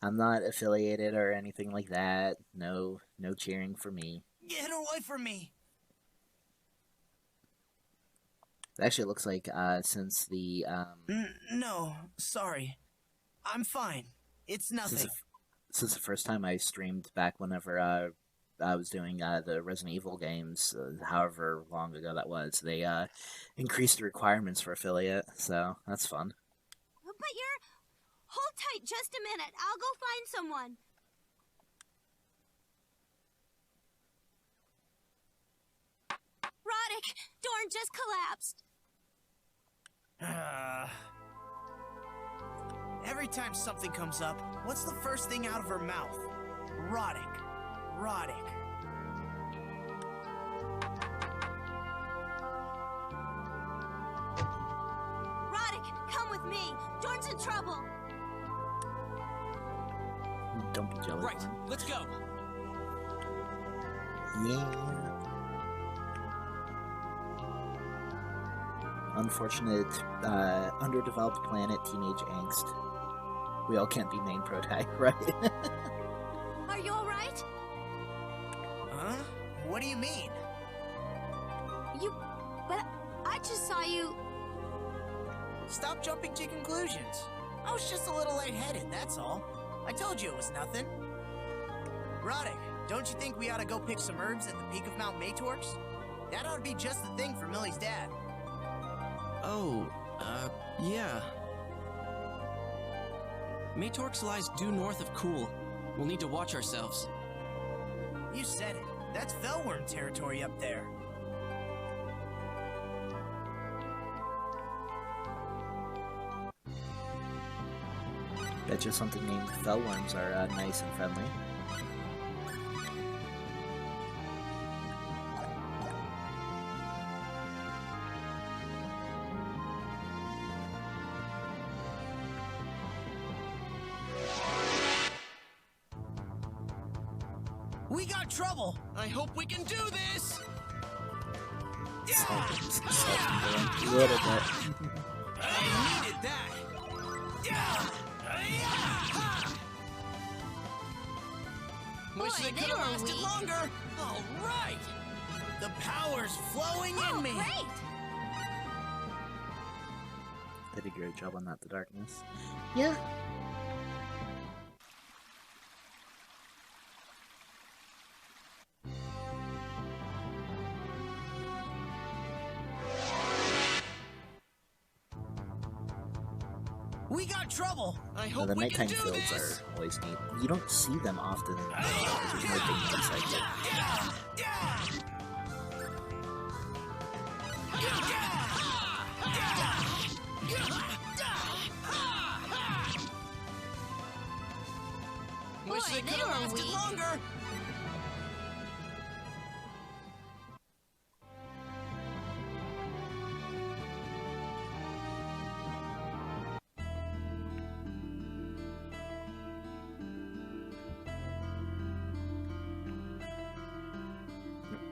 I'm not affiliated or anything like that. No cheering for me. Get away from me! It actually looks like, since the, No, sorry. I'm fine. It's nothing. Since the first time I streamed back whenever, I was doing, the Resident Evil games, however long ago that was, they, increased the requirements for affiliate, so that's fun. But you're... Hold tight just a minute. I'll go find someone. Roddick, Dorn just collapsed. Every time something comes up, what's the first thing out of her mouth? Roddick. Roddick. Roddick, come with me. Dorn's in trouble. Don't be jealous. Right, let's go. Yeah. Unfortunate, underdeveloped planet, teenage angst. We all can't be main protag, right? Are you alright? Huh? What do you mean? But I just saw you... Stop jumping to conclusions. I was just a little lightheaded, that's all. I told you it was nothing. Roddick, don't you think we ought to go pick some herbs at the peak of Mount Matorx? That ought to be just the thing for Millie's dad. Oh, yeah. Matorx lies due north of Cool. We'll need to watch ourselves. You said it. That's Fellworm territory up there. Bet you something named Fellworms are, nice and friendly. We got trouble! I hope we can do this! A little bit. I needed that! Wish they could have lasted longer! All right! The power's flowing in me! Great! They did a great job on that, the darkness. Yeah. We got trouble. I Now, hope the we can nighttime do fields this. are always neat. You don't see them often because there's no danger inside it. Wish they could have lasted longer.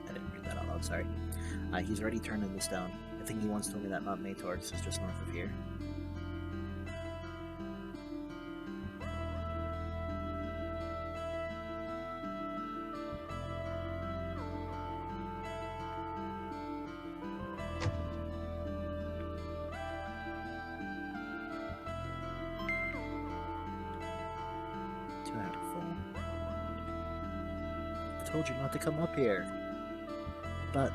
I didn't read that out loud, sorry. He's already turned into stone. I think he once told me that Mount Matorx is just north of here. I told you not to come up here. But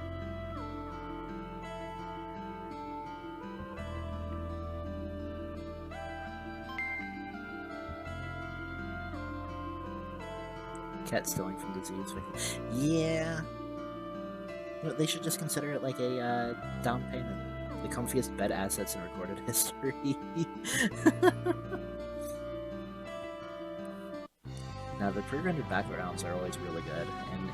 cat stealing from disease. Yeah. You know, they should just consider it like a down payment. The comfiest bed assets in recorded history. Now, the pre-rendered backgrounds are always really good, and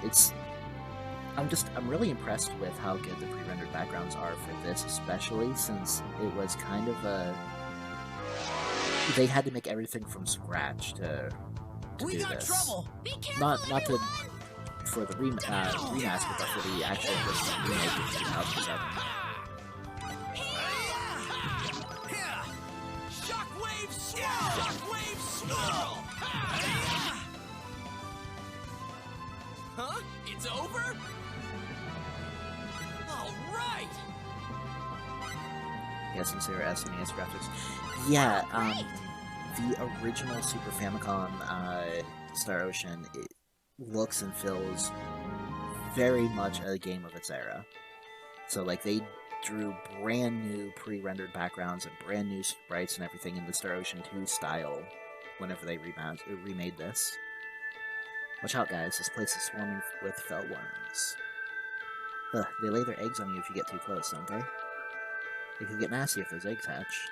I'm really impressed with how good the pre-rendered backgrounds are for this, especially since it was kind of they had to make everything from scratch to do this. Trouble. Not for the remaster, but for the actual remake in 2007. Shockwave swirl! Shockwave swirl! Huh? It's over? All right. Yeah, since they were SNES graphics. Yeah, the original Super Famicom Star Ocean, it looks and feels very much a game of its era. So, like, they drew brand new pre-rendered backgrounds and brand new sprites and everything in the Star Ocean 2 style whenever they remade this. Watch out, guys. This place is swarming with fellworms. Ugh, they lay their eggs on you if you get too close, don't they? It could get nasty if those eggs hatch.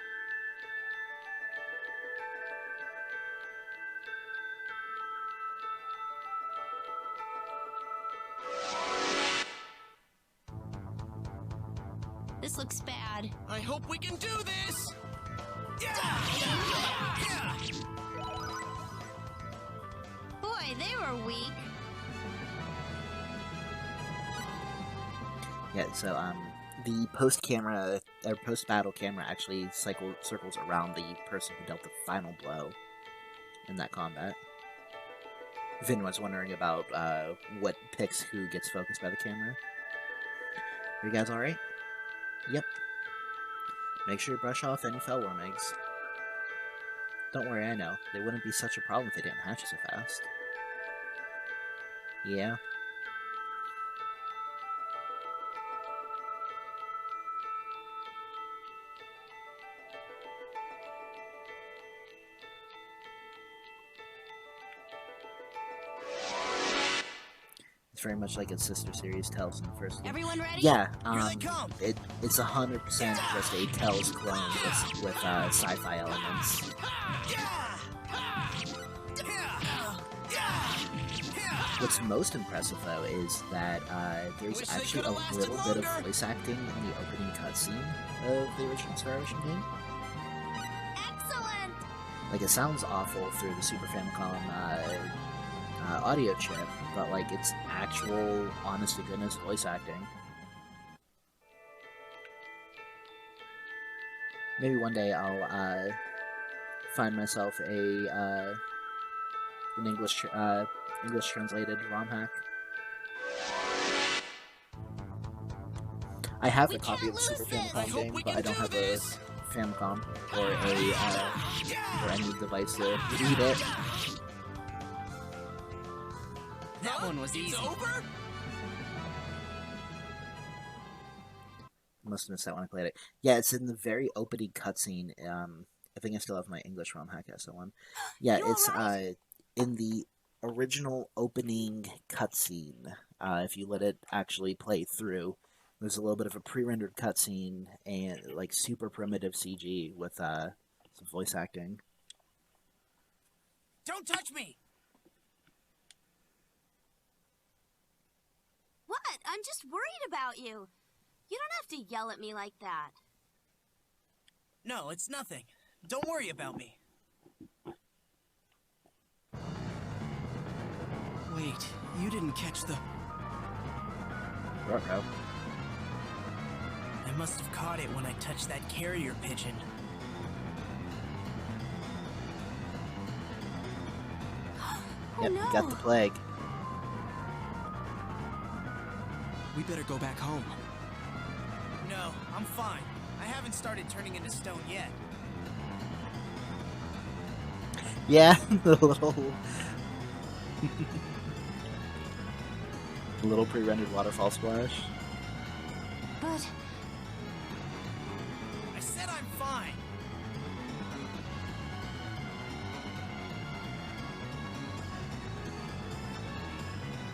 This looks bad. I hope we can do this. Boy, they were weak. Yeah, so the post-battle camera actually circles around the person who dealt the final blow in that combat. Vin was wondering about what picks who gets focused by the camera. Are you guys alright? Yep. Make sure you brush off any fellworm eggs. Don't worry, I know. They wouldn't be such a problem if they didn't hatch so fast. Yeah. It's very much like its sister series, Tales in the first game. Everyone ready? Yeah, Here they come. it's 100% just a Tales clone with sci-fi elements. What's most impressive, though, is that there's actually a little bit of voice acting in the opening cutscene of the original Star Ocean game. Excellent! Like, it sounds awful through the Super Famicom audio chip, but, like, it's actual, honest-to-goodness voice acting. Maybe one day I'll find myself an English translated ROM hack. I have a copy of the Super Famicom game, but I don't have a Famicom or any device to read it. That one was easy. It's over? Must have missed that when I played it. Yeah, it's in the very opening cutscene. I think I still have my English ROM hack as one. Yeah, You it's alright? in the original opening cutscene. If you let it actually play through, there's a little bit of a pre-rendered cutscene and like super primitive CG with some voice acting. Don't touch me! What? I'm just worried about you. You don't have to yell at me like that. No, it's nothing. Don't worry about me. Wait, you didn't catch the... Ruh-roh. I must have caught it when I touched that carrier pigeon. Oh Yep, no! you got the plague. We better go back home. No, I'm fine. I haven't started turning into stone yet. Yeah, the little pre-rendered waterfall splash. But I said I'm fine.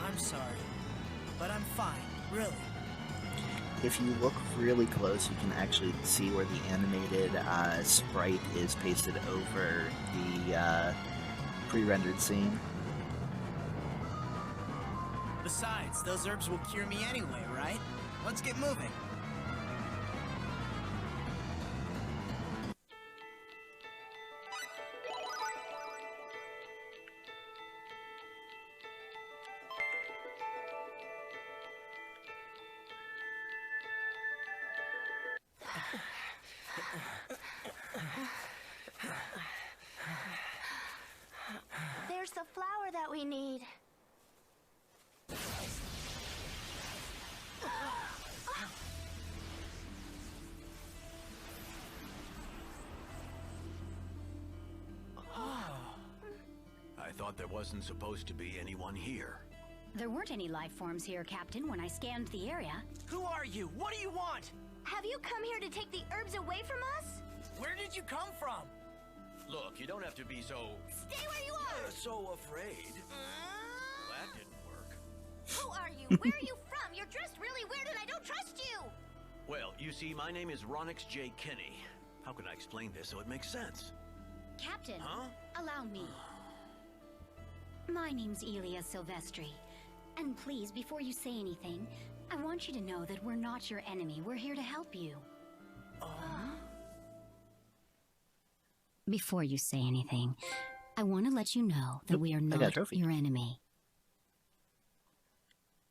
I'm sorry, but I'm fine, really. If you look really close, you can actually see where the animated sprite is pasted over the pre-rendered scene. Besides, those herbs will cure me anyway, right? Let's get moving. there's the flower that we need. I thought there wasn't supposed to be anyone here. There weren't any life forms here, Captain, when I scanned the area. Who are you? What do you want? Have you come here to take the herbs away from us? Where did you come from? Look, you don't have to be so... Stay where you are! so afraid. Well, that didn't work. Who are you? Where are you from? You're dressed really weird and I don't trust you! Well, you see, my name is Ronix J. Kinney. How can I explain this so it makes sense? Captain, Huh? allow me. My name's Elia Silvestri. And please, before you say anything, I want you to know that we're not your enemy. We're here to help you. Before you say anything, I want to let you know that we are got a not trophy. your enemy.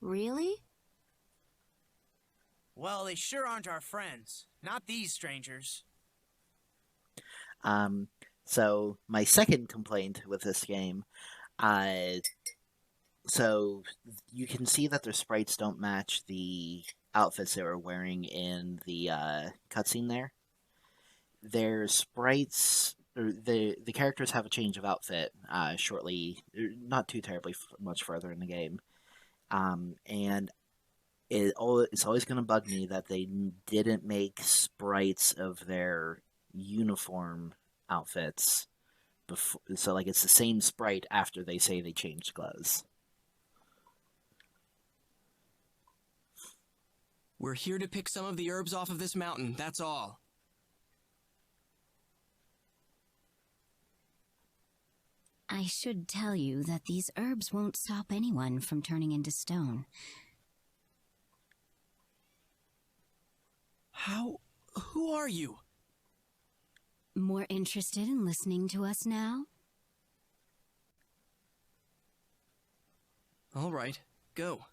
Really? Well, they sure aren't our friends. Not these strangers. So my second complaint with this game, so you can see that their sprites don't match the outfits they were wearing in the cutscene there. Their sprites, or the characters have a change of outfit shortly, not too terribly much further in the game, and it's always going to bug me that they didn't make sprites of their uniform outfits before, so like it's the same sprite after they say they changed clothes. We're here to pick some of the herbs off of this mountain, that's all. I should tell you that these herbs won't stop anyone from turning into stone. Who are you? More interested in listening to us now? All right, go.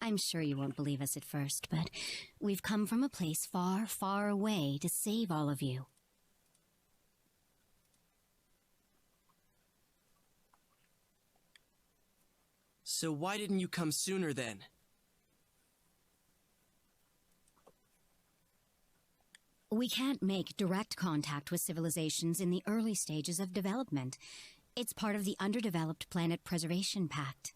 I'm sure you won't believe us at first, but we've come from a place far, far away to save all of you. So why didn't you come sooner then? We can't make direct contact with civilizations in the early stages of development. It's part of the Underdeveloped Planet Preservation Pact.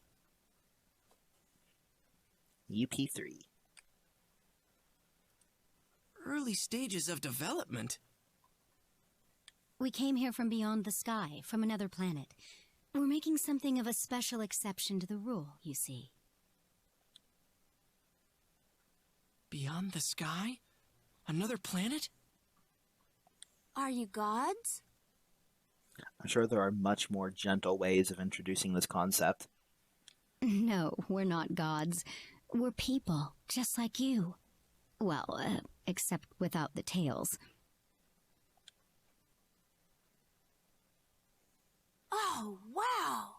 UP3. Early stages of development? We came here from beyond the sky, from another planet. We're making something of a special exception to the rule, you see. Beyond the sky? Another planet? Are you gods? I'm sure there are much more gentle ways of introducing this concept. No, we're not gods. We're people, just like you. Well, except without the tails. Oh, wow!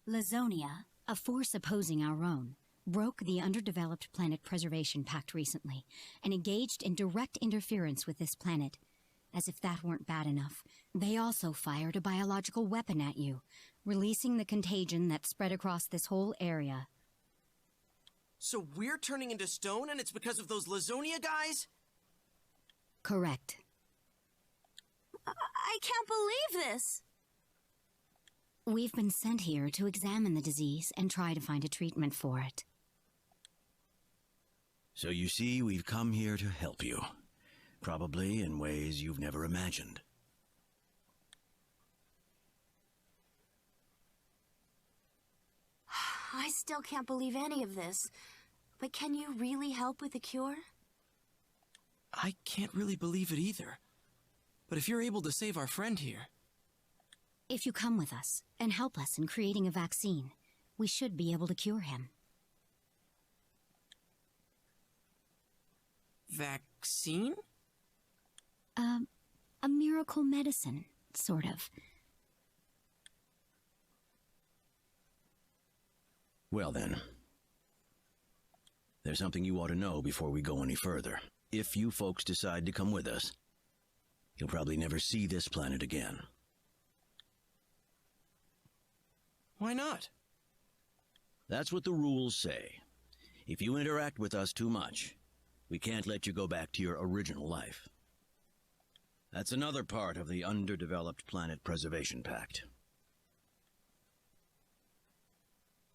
Lazonia, a force opposing our own, broke the Underdeveloped Planet Preservation Pact recently and engaged in direct interference with this planet. As if that weren't bad enough, they also fired a biological weapon at you, releasing the contagion that spread across this whole area. So we're turning into stone and it's because of those Lazonia guys? Correct. I can't believe this! We've been sent here to examine the disease and try to find a treatment for it. So you see, we've come here to help you. Probably in ways you've never imagined. I still can't believe any of this. But can you really help with the cure? I can't really believe it either. But if you're able to save our friend here... If you come with us and help us in creating a vaccine, we should be able to cure him. Vaccine? A miracle medicine, sort of. Well then, there's something you ought to know before we go any further. If you folks decide to come with us, you'll probably never see this planet again. Why not? That's what the rules say. If you interact with us too much, we can't let you go back to your original life. That's another part of the Underdeveloped Planet Preservation Pact.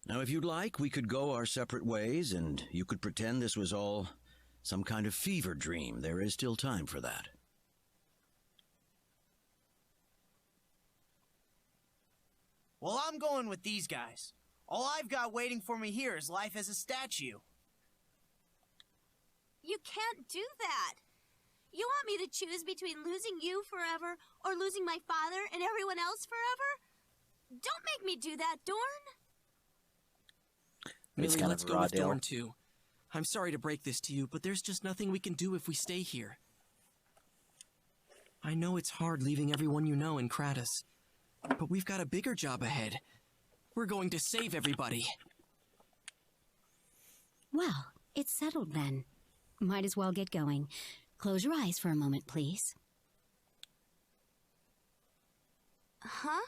Now, if you'd like, we could go our separate ways, and you could pretend this was all some kind of fever dream. There is still time for that. Well, I'm going with these guys. All I've got waiting for me here is life as a statue. You can't do that! You want me to choose between losing you forever or losing my father and everyone else forever? Don't make me do that, Dorn! It's Millie, kind let's of go raw with deal. Dorn too. I'm sorry to break this to you, but there's just nothing we can do if we stay here. I know it's hard leaving everyone you know in Kratos, but we've got a bigger job ahead. We're going to save everybody. Well, it's settled then. Might as well get going. Close your eyes for a moment, please. Huh?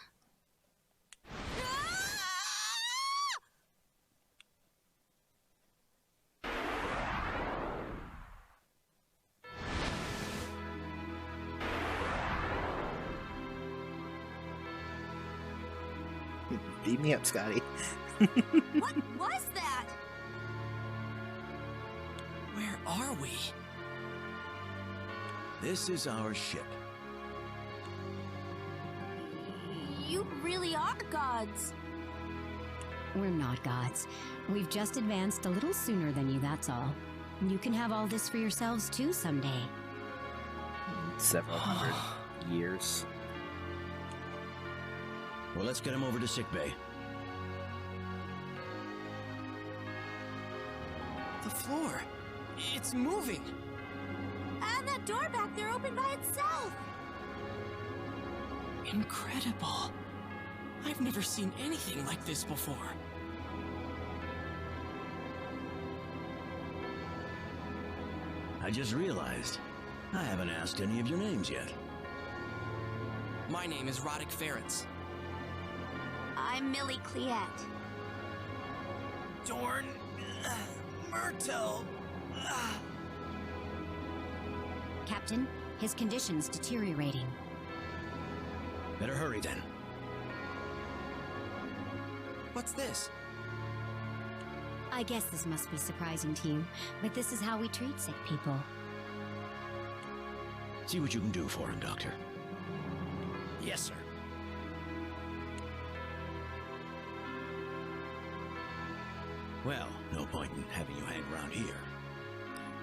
Beat me up, Scotty. What was that? Where are we? This is our ship. You really are gods. We're not gods. We've just advanced a little sooner than you, that's all. You can have all this for yourselves too someday. Several hundred years. Well, let's get him over to sickbay. The floor. It's moving. And that door back there opened by itself. Incredible. I've never seen anything like this before. I just realized I haven't asked any of your names yet. My name is Roddick Ferrets. I'm Millie Cleette. Dorn... Myrtle... Captain, his condition's deteriorating. Better hurry then. What's this? I guess this must be surprising to you, but this is how we treat sick people. See what you can do for him, Doctor. Yes, sir. Well, no point in having you hang around here.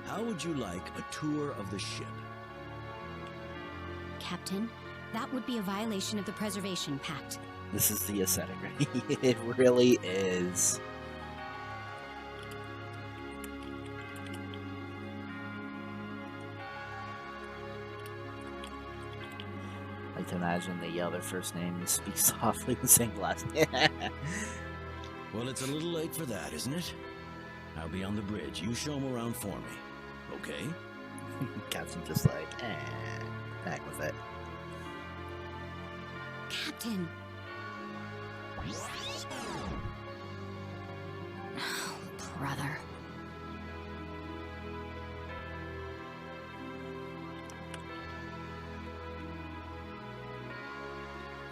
How would you like a tour of the ship? Captain, that would be a violation of the Preservation Pact. This is the aesthetic, right? It really is. I like to imagine they yell their first name and speak softly and sing last name. Well, it's a little late for that, isn't it? I'll be on the bridge. You show him around for me, okay? Captain just like, back with it. Captain! Oh, brother.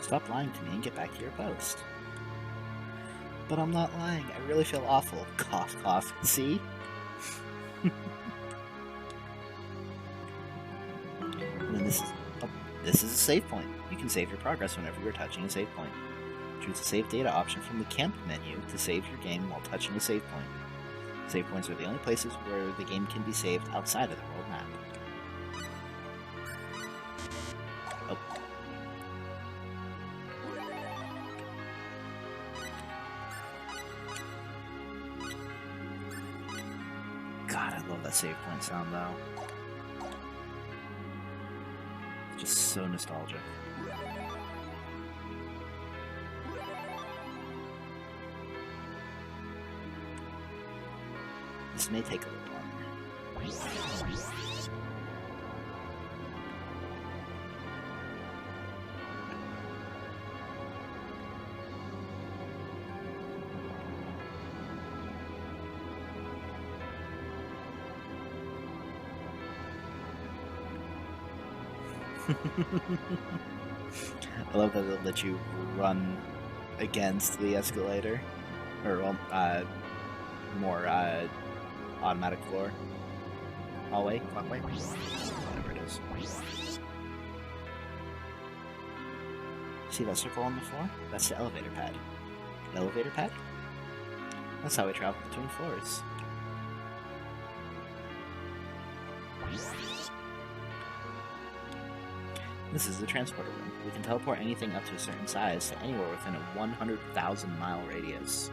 Stop lying to me and get back to your post. But I'm not lying. I really feel awful. Cough, cough. See? And then this is a save point. You can save your progress whenever you're touching a save point. Choose the save data option from the camp menu to save your game while touching a save point. Save points are the only places where the game can be saved outside of the world map. Oh. God, I love that save point sound though. Just so nostalgic. This may take a little longer. I love that they'll let you run against the escalator, or more automatic floor, hallway, walkway, whatever it is. See that circle on the floor? That's the elevator pad. Elevator pad? That's how we travel between floors. This is the transporter room. We can teleport anything up to a certain size to anywhere within a 100,000 mile radius.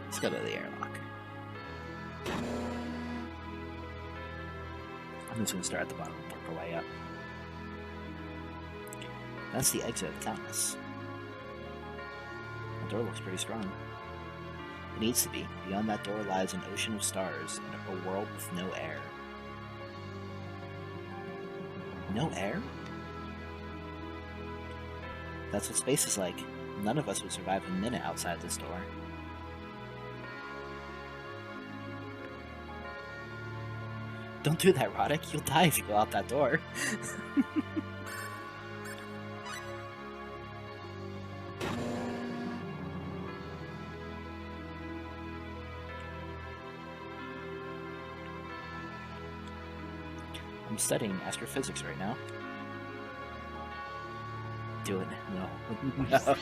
Let's go to the airlock. I'm just going to start at the bottom and work our way up. That's the exit of the Countess. The door looks pretty strong. It needs to be. Beyond that door lies an ocean of stars and a world with no air. No air? That's what space is like. None of us would survive a minute outside this door. Don't do that, Roddick. You'll die if you go out that door. I'm studying astrophysics right now. Do it. No. No.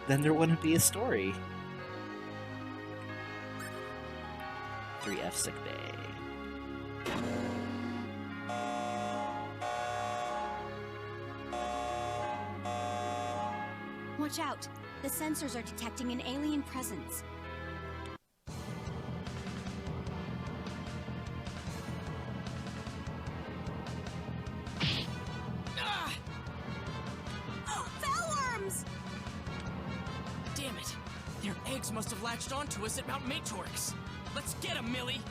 Then there wouldn't be a story. 3F sick bay. Watch out! The sensors are detecting an alien presence. Fellworms! Damn it! Their eggs must have latched onto us at Mount Matorix. Let's get them, Millie!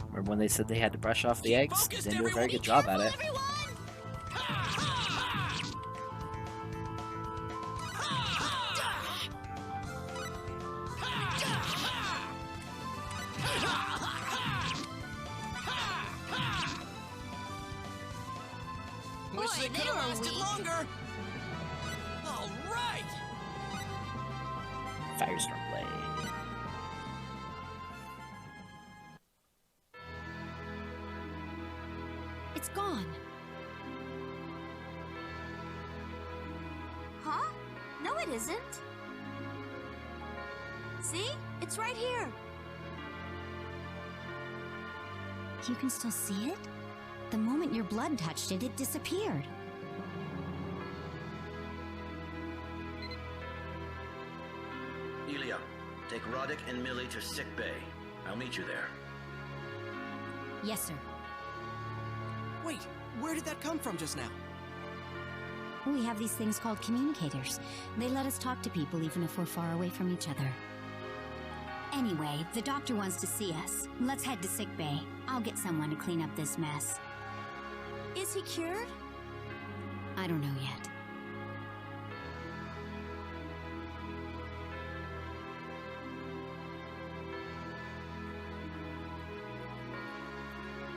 Remember when they said they had to brush off the eggs? They didn't do a very good job at it. Wish they could have lasted longer! Alright! Firestorm Blade. It's gone. Huh? No, it isn't. See? It's right here. You can still see it? The moment your blood touched it, it disappeared. Elia, take Roddick and Millie to sick bay. I'll meet you there. Yes, sir. Wait, where did that come from just now? We have these things called communicators. They let us talk to people even if we're far away from each other. Anyway, the doctor wants to see us. Let's head to sickbay. I'll get someone to clean up this mess. Is he cured? I don't know yet.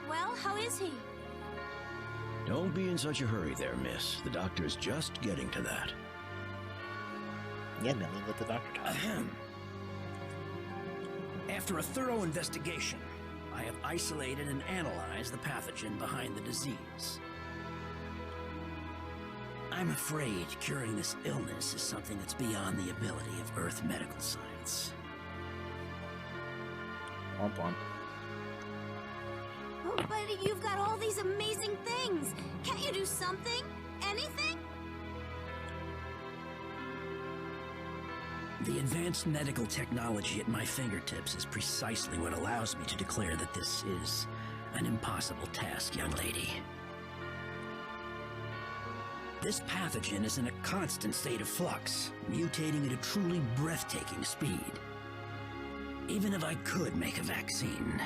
Well, how is he? Don't be in such a hurry there, miss. The doctor's just getting to that. Yeah, Millie, let the doctor talk. After a thorough investigation, I have isolated and analyzed the pathogen behind the disease. I'm afraid curing this illness is something that's beyond the ability of Earth medical science. Womp womp. Oh, but you've got all these amazing things. Can't you do something? Anything? The advanced medical technology at my fingertips is precisely what allows me to declare that this is an impossible task, young lady. This pathogen is in a constant state of flux, mutating at a truly breathtaking speed. Even if I could make a vaccine,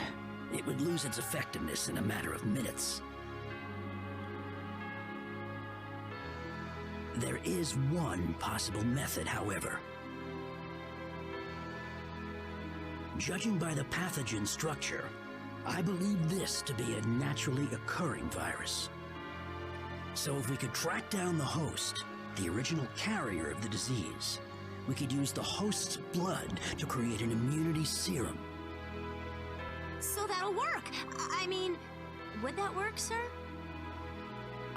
it would lose its effectiveness in a matter of minutes. There is one possible method, however. Judging by the pathogen structure, I believe this to be a naturally occurring virus. So if we could track down the host, the original carrier of the disease, we could use the host's blood to create an immunity serum. So that'll work. I mean, would that work, sir?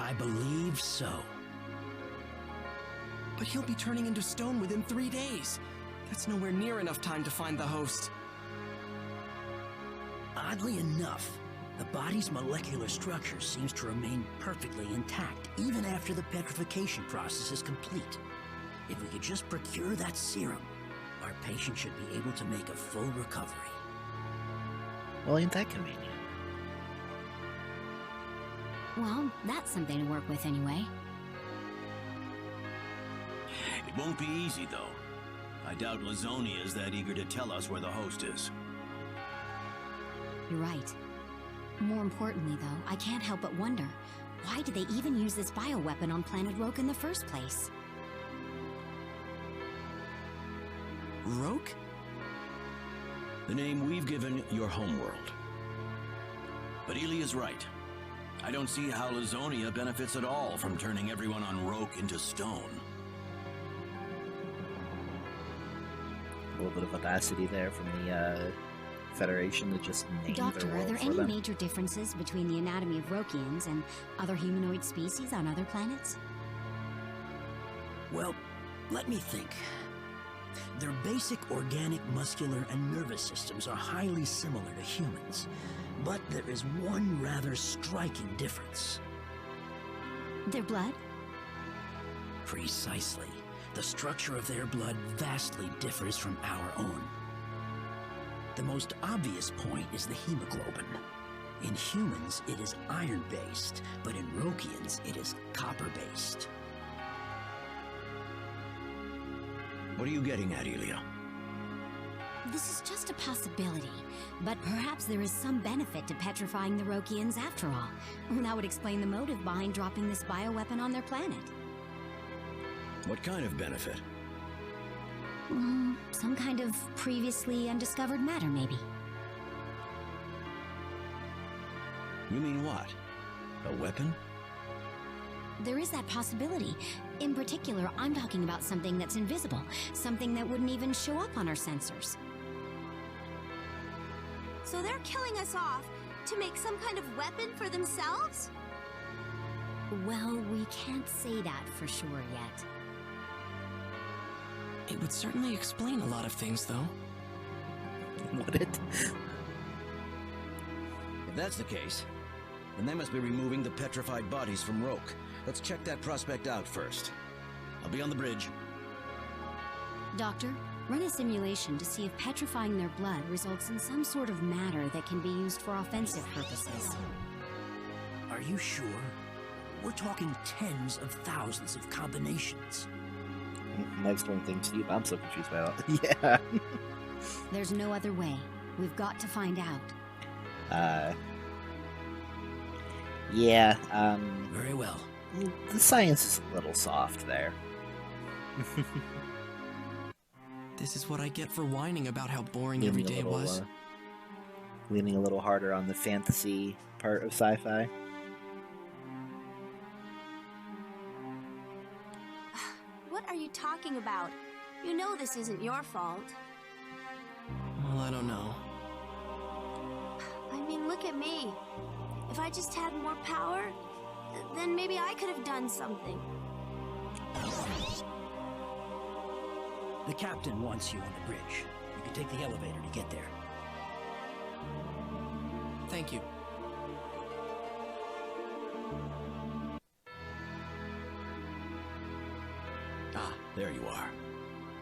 I believe so. But he'll be turning into stone within 3 days. That's nowhere near enough time to find the host. Oddly enough, the body's molecular structure seems to remain perfectly intact even after the petrification process is complete. If we could just procure that serum, our patient should be able to make a full recovery. Well, ain't that convenient? Well, that's something to work with anyway. It won't be easy, though. I doubt Lazonia is that eager to tell us where the host is. You're right. More importantly, though, I can't help but wonder, why did they even use this bioweapon on planet Roke in the first place? Roke? The name we've given your homeworld. But Ely is right. I don't see how Lazonia benefits at all from turning everyone on Roke into stone. A little bit of audacity there from the Federation to just name Doctor, their are world there for any them. major differences between the anatomy of Rokians and other humanoid species on other planets? Well, let me think. Their basic organic, muscular, and nervous systems are highly similar to humans, but there is one rather striking difference. Their blood? Precisely. The structure of their blood vastly differs from our own. The most obvious point is the hemoglobin. In humans, it is iron-based, but in Rokians, it is copper-based. What are you getting at, Elia? This is just a possibility, but perhaps there is some benefit to petrifying the Rokians after all. That would explain the motive behind dropping this bioweapon on their planet. What kind of benefit? Some kind of previously undiscovered matter, maybe. You mean what? A weapon? There is that possibility. In particular, I'm talking about something that's invisible, something that wouldn't even show up on our sensors. So they're killing us off to make some kind of weapon for themselves? Well, we can't say that for sure yet. It would certainly explain a lot of things, though. Would it? If that's the case, then they must be removing the petrified bodies from Roke. Let's check that prospect out first. I'll be on the bridge. Doctor, run a simulation to see if petrifying their blood results in some sort of matter that can be used for offensive purposes. Are you sure? We're talking tens of thousands of combinations. Mike's doing things to you, but I'm so confused by all. Yeah. There's no other way. We've got to find out. Yeah, Very well. the science is a little soft there. This is what I get for whining about how boring every Leaning a day little, was. Leaning a little harder on the fantasy part of sci-fi. What are you talking about? You know this isn't your fault. Well, I don't know. I mean, look at me. If I just had more power, then maybe I could have done something. The captain wants you on the bridge. You can take the elevator to get there. Thank you. Ah, there you are.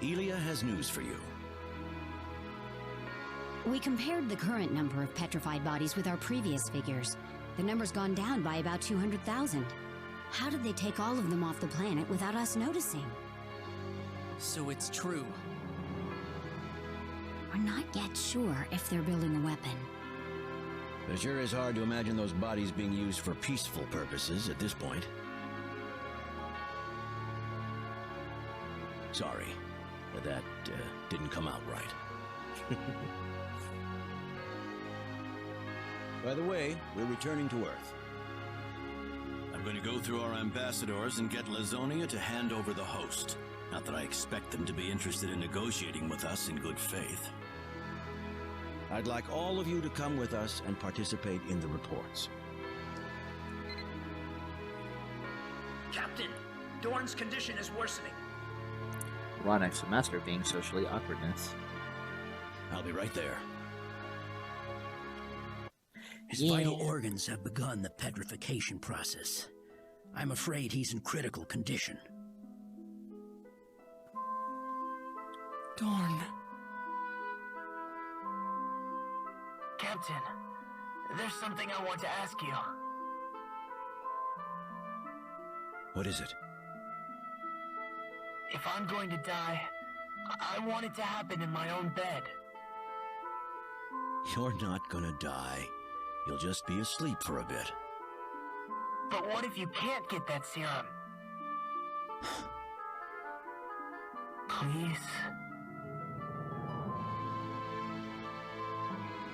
Elia has news for you. We compared the current number of petrified bodies with our previous figures. The number's gone down by about 200,000. How did they take all of them off the planet without us noticing? So it's true. We're not yet sure if they're building a weapon. It sure is hard to imagine those bodies being used for peaceful purposes at this point. Sorry, that didn't come out right. By the way, we're returning to Earth. I'm going to go through our ambassadors and get Lazonia to hand over the host. Not that I expect them to be interested in negotiating with us in good faith. I'd like all of you to come with us and participate in the reports. Captain, Dorn's condition is worsening. Ronek's a master of being socially awkwardness. I'll be right there. His vital organs have begun the petrification process. I'm afraid he's in critical condition. Dorn. Captain, there's something I want to ask you. What is it? If I'm going to die, I want it to happen in my own bed. You're not gonna die. You'll just be asleep for a bit. But what if you can't get that serum? Please?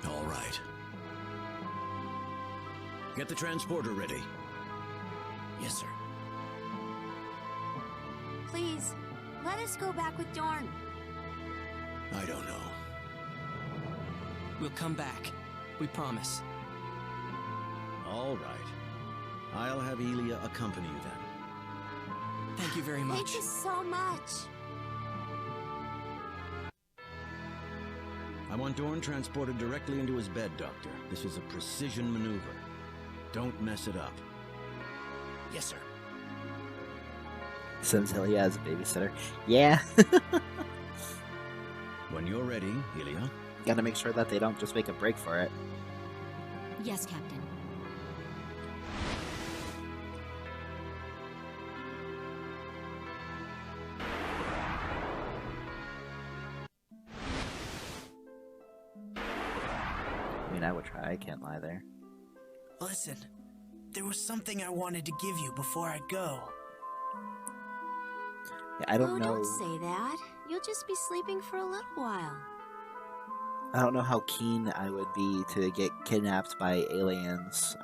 All right. Get the transporter ready. Yes, sir. Please, let us go back with Dorn. I don't know. We'll come back. We promise. All right. I'll have Elia accompany you then. Thank you very much. Thank you so much. I want Dorn transported directly into his bed, Doctor. This is a precision maneuver. Don't mess it up. Yes, sir. Sends Elia as a babysitter. Yeah. When you're ready, Elia. Gotta make sure that they don't just make a break for it. Yes, Captain. I mean, I would try. I can't lie there. Listen, there was something I wanted to give you before I go. Yeah, I don't know. Don't say that. You'll just be sleeping for a little while. I don't know how keen I would be to get kidnapped by aliens.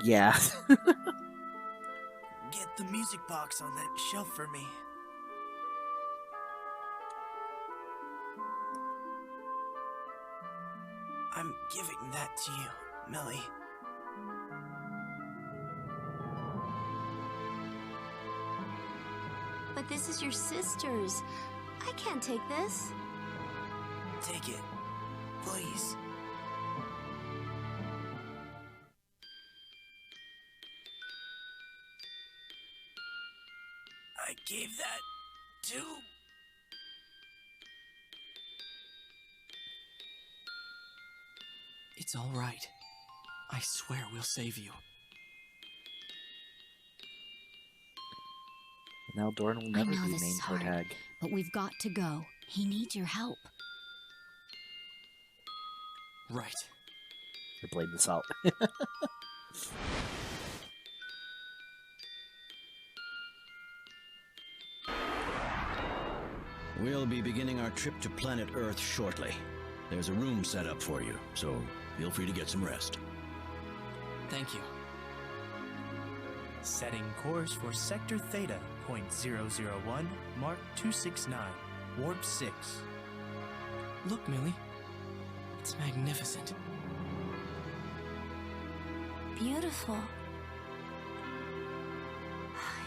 Yeah. get the music box on that shelf for me? I'm giving that to you, Millie. But this is your sister's. I can't take this. Take it, please. I gave that to... It's all right. I swear we'll save you. Now Dorn will I never know be this main is hard, protag. but we've got to go. He needs your help. Right. I blame the salt. We'll be beginning our trip to planet Earth shortly. There's a room set up for you, so feel free to get some rest. Thank you. Setting course for Sector Theta, .001, Mark 269, Warp 6. Look, Millie. It's magnificent. Beautiful.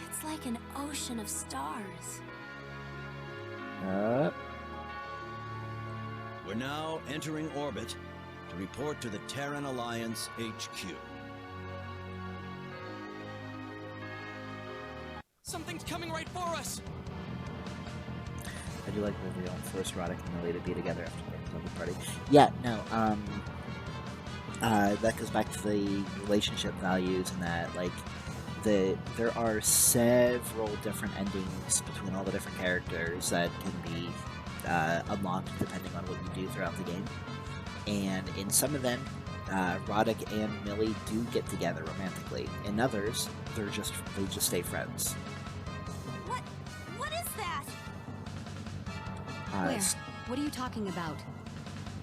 It's like an ocean of stars. We're now entering orbit to report to the Terran Alliance HQ. Something's coming right for us! I do like the reveal first Roddick and Millie to be together after the party. Yeah, no, that goes back to the relationship values and that, like, there are several different endings between all the different characters that can be unlocked depending on what you do throughout the game. And in some of them, Roddick and Millie do get together romantically. In others, they just stay friends. What is that? Where? What are you talking about?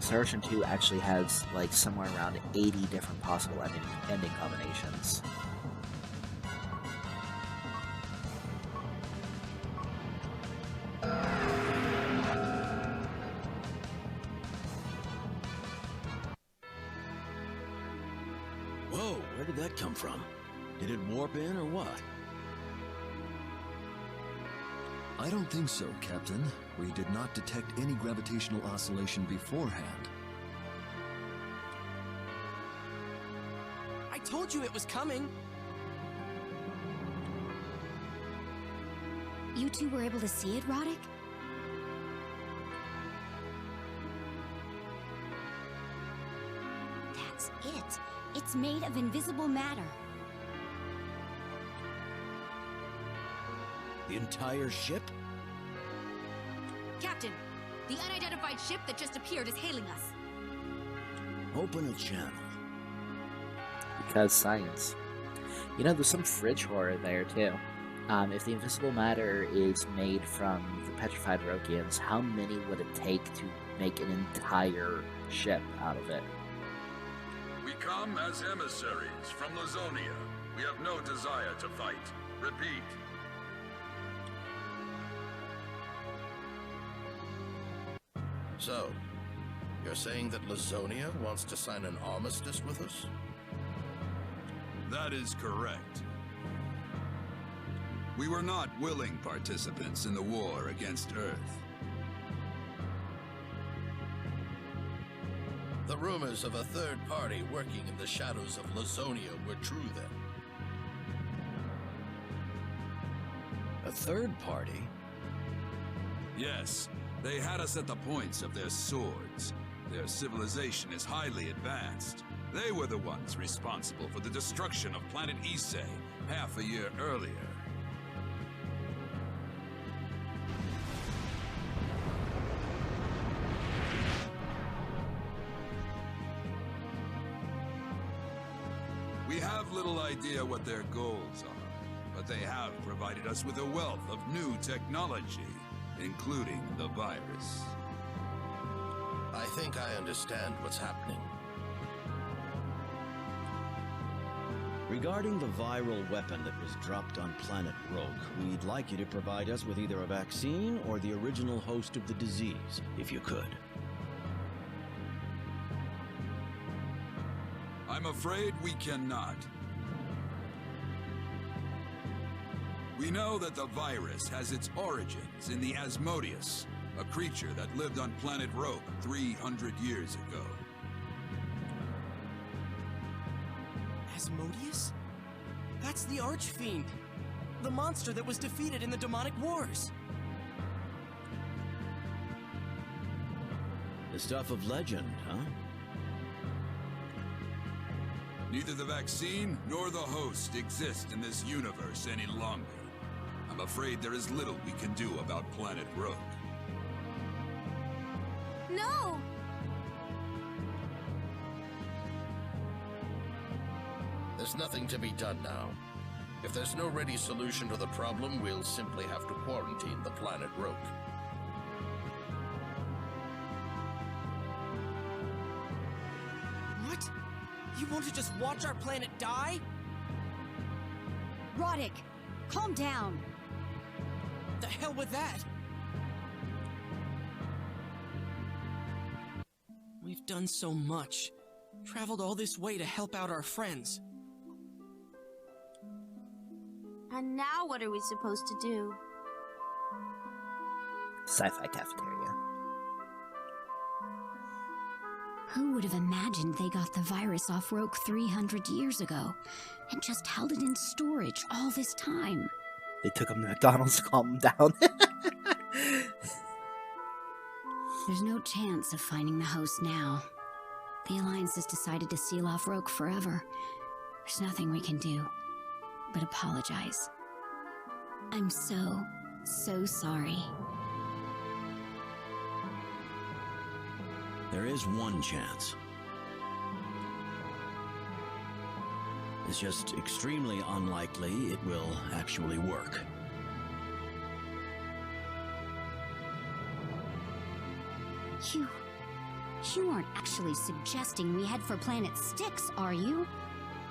Star Ocean 2 actually has like somewhere around 80 different possible ending combinations. Whoa, where did that come from? Did it warp in or what? I don't think so, Captain. We did not detect any gravitational oscillation beforehand. I told you it was coming! You two were able to see it, Roddick? That's it. It's made of invisible matter. The entire ship? Captain, the unidentified ship that just appeared is hailing us. Open a channel. Because science. You know, there's some fridge horror there, too. If the invisible matter is made from the petrified Rokians, how many would it take to make an entire ship out of it? We come as emissaries from Lazonia. We have no desire to fight. Repeat. So, you're saying that Lazonia wants to sign an armistice with us? That is correct. We were not willing participants in the war against Earth. The rumors of a third party working in the shadows of Lazonia were true then. A third party? Yes, they had us at the points of their swords. Their civilization is highly advanced. They were the ones responsible for the destruction of planet Ise half a year earlier. We have little idea what their goals are, but they have provided us with a wealth of new technology, including the virus. I think I understand what's happening. Regarding the viral weapon that was dropped on planet Rogue, we'd like you to provide us with either a vaccine or the original host of the disease, if you could. I'm afraid we cannot. We know that the virus has its origins in the Asmodeus, a creature that lived on planet Rogue 300 years ago. Asmodeus? That's the Archfiend. The monster that was defeated in the demonic wars. The stuff of legend, huh? Neither the vaccine nor the host exist in this universe any longer. I'm afraid there is little we can do about planet Rogue. No! There's nothing to be done now. If there's no ready solution to the problem, we'll simply have to quarantine the planet Rogue. What? You want to just watch our planet die? Roddick, calm down. The hell with that? We've done so much. Traveled all this way to help out our friends. And now what are we supposed to do? Sci-fi cafeteria. Who would have imagined they got the virus off Rogue 300 years ago and just held it in storage all this time? They took him to McDonald's to calm him down. There's no chance of finding the host now. The Alliance has decided to seal off Rogue forever. There's nothing we can do but apologize. I'm so sorry. There is one chance. It's just extremely unlikely it will actually work. You aren't actually suggesting we head for Planet Styx, are you?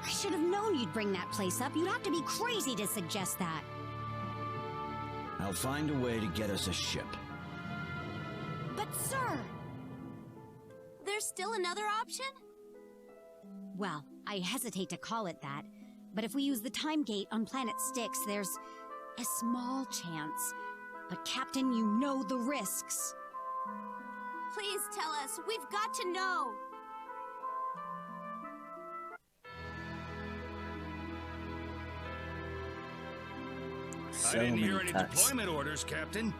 I should have known you'd bring that place up. You'd have to be crazy to suggest that. I'll find a way to get us a ship. But sir! There's still another option? Well, I hesitate to call it that, but if we use the time gate on Planet Styx, there's a small chance. But Captain, you know the risks. Please tell us. We've got to know. So I didn't hear many any cuts. deployment orders, Captain.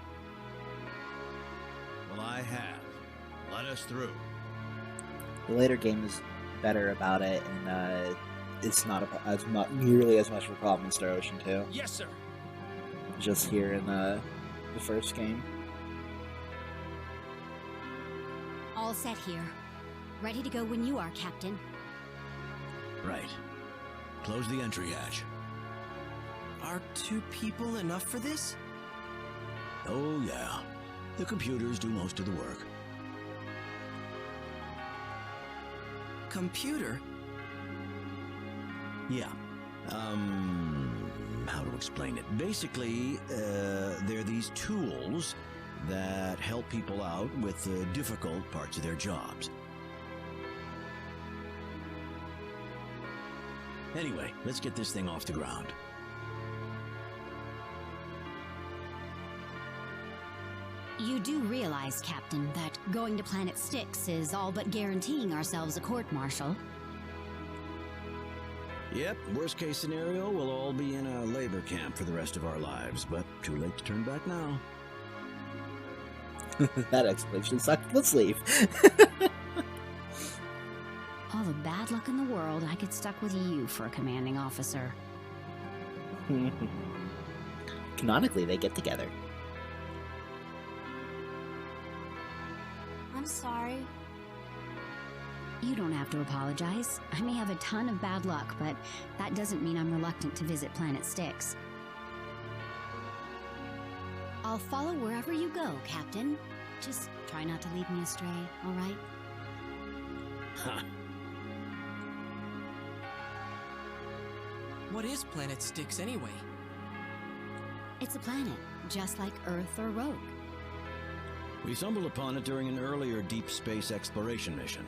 Well, I have. Let us through. The later game is better about it, and it's not nearly as much of a problem in Star Ocean 2. Yes, sir. Just here in the first game. All set here. Ready to go when you are, Captain. Right. Close the entry hatch. Are 2 people enough for this? Oh, yeah. The computers do most of the work. Computer? Yeah. How to explain it? Basically, they're these tools that help people out with the difficult parts of their jobs. Anyway, let's get this thing off the ground. You do realize, Captain, that going to Planet Styx is all but guaranteeing ourselves a court-martial. Yep, worst case scenario, we'll all be in a labor camp for the rest of our lives, but too late to turn back now. That explanation sucked. Let's leave. All the bad luck in the world, I get stuck with you for a commanding officer. Canonically, they get together. I'm sorry. You don't have to apologize. I may have a ton of bad luck, but that doesn't mean I'm reluctant to visit Planet Styx. I'll follow wherever you go, Captain. Just try not to lead me astray, all right? Huh. What is Planet Styx anyway? It's a planet, just like Earth or Rogue. We stumbled upon it during an earlier deep space exploration mission.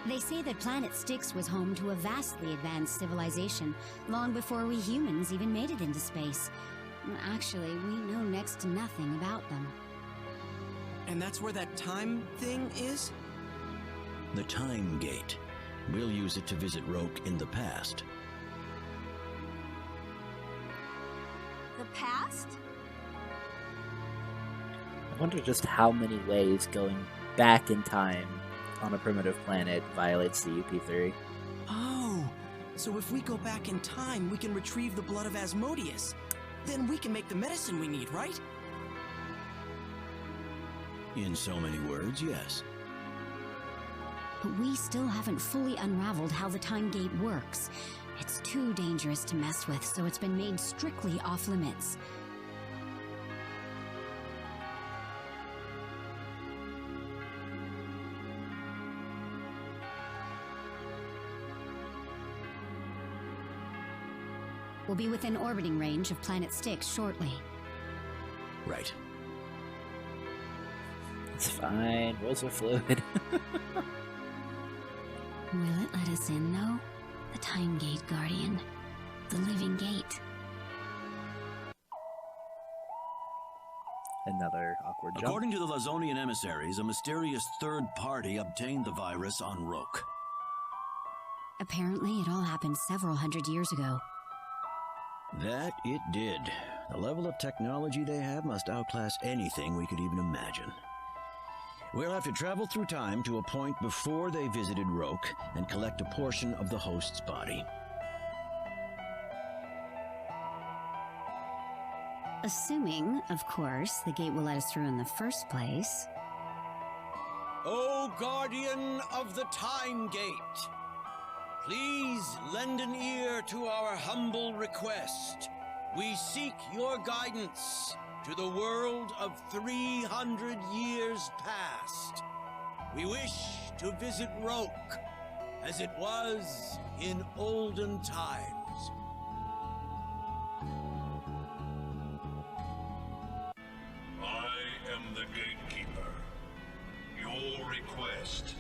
They say that Planet Styx was home to a vastly advanced civilization, long before we humans even made it into space. Actually, we know next to nothing about them. And that's where that time thing is? The Time Gate. We'll use it to visit Roke in the past. The past? I wonder just how many ways going back in time on a primitive planet violates the UP3. Oh, so if we go back in time, we can retrieve the blood of Asmodeus. Then we can make the medicine we need, right? In so many words, yes. But we still haven't fully unraveled how the Time Gate works. It's too dangerous to mess with, so it's been made strictly off limits. We'll be within orbiting range of Planet Styx shortly. Right. It's fine. Rules are fluid. Will it let us in, though? The Time Gate, Guardian. The living gate. Another awkward jump. According to the Lazonian emissaries, a mysterious third party obtained the virus on Roke. Apparently, it all happened several hundred years ago. That it did. The level of technology they have must outclass anything we could even imagine. We'll have to travel through time to a point before they visited Roke and collect a portion of the host's body. Assuming, of course, the gate will let us through in the first place. O Guardian of the Time Gate, please lend an ear to our humble request. We seek your guidance to the world of 300 years past. We wish to visit Roke as it was in olden times. I am the gatekeeper. Your request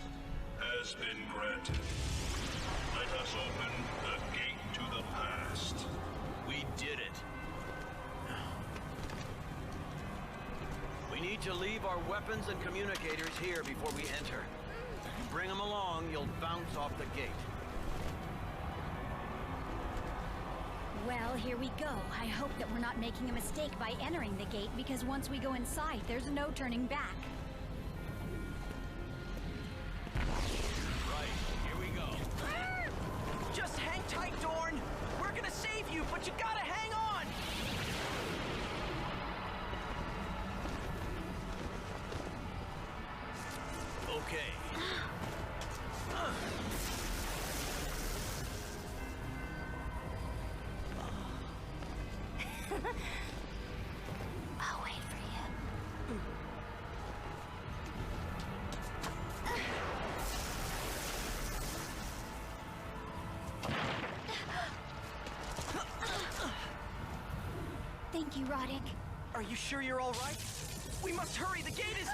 has been granted. Let us open the gate to the past. We did it. We need to leave our weapons and communicators here before we enter. If you bring them along, you'll bounce off the gate. Well, here we go. I hope that we're not making a mistake by entering the gate, because once we go inside, there's no turning back. Right, here we go. Just hang tight, Dorn. We're gonna save you, but you gotta hang on. Okay. I'll wait for you. Thank you, Roddick. Are you sure you're all right? We must hurry. The gate is...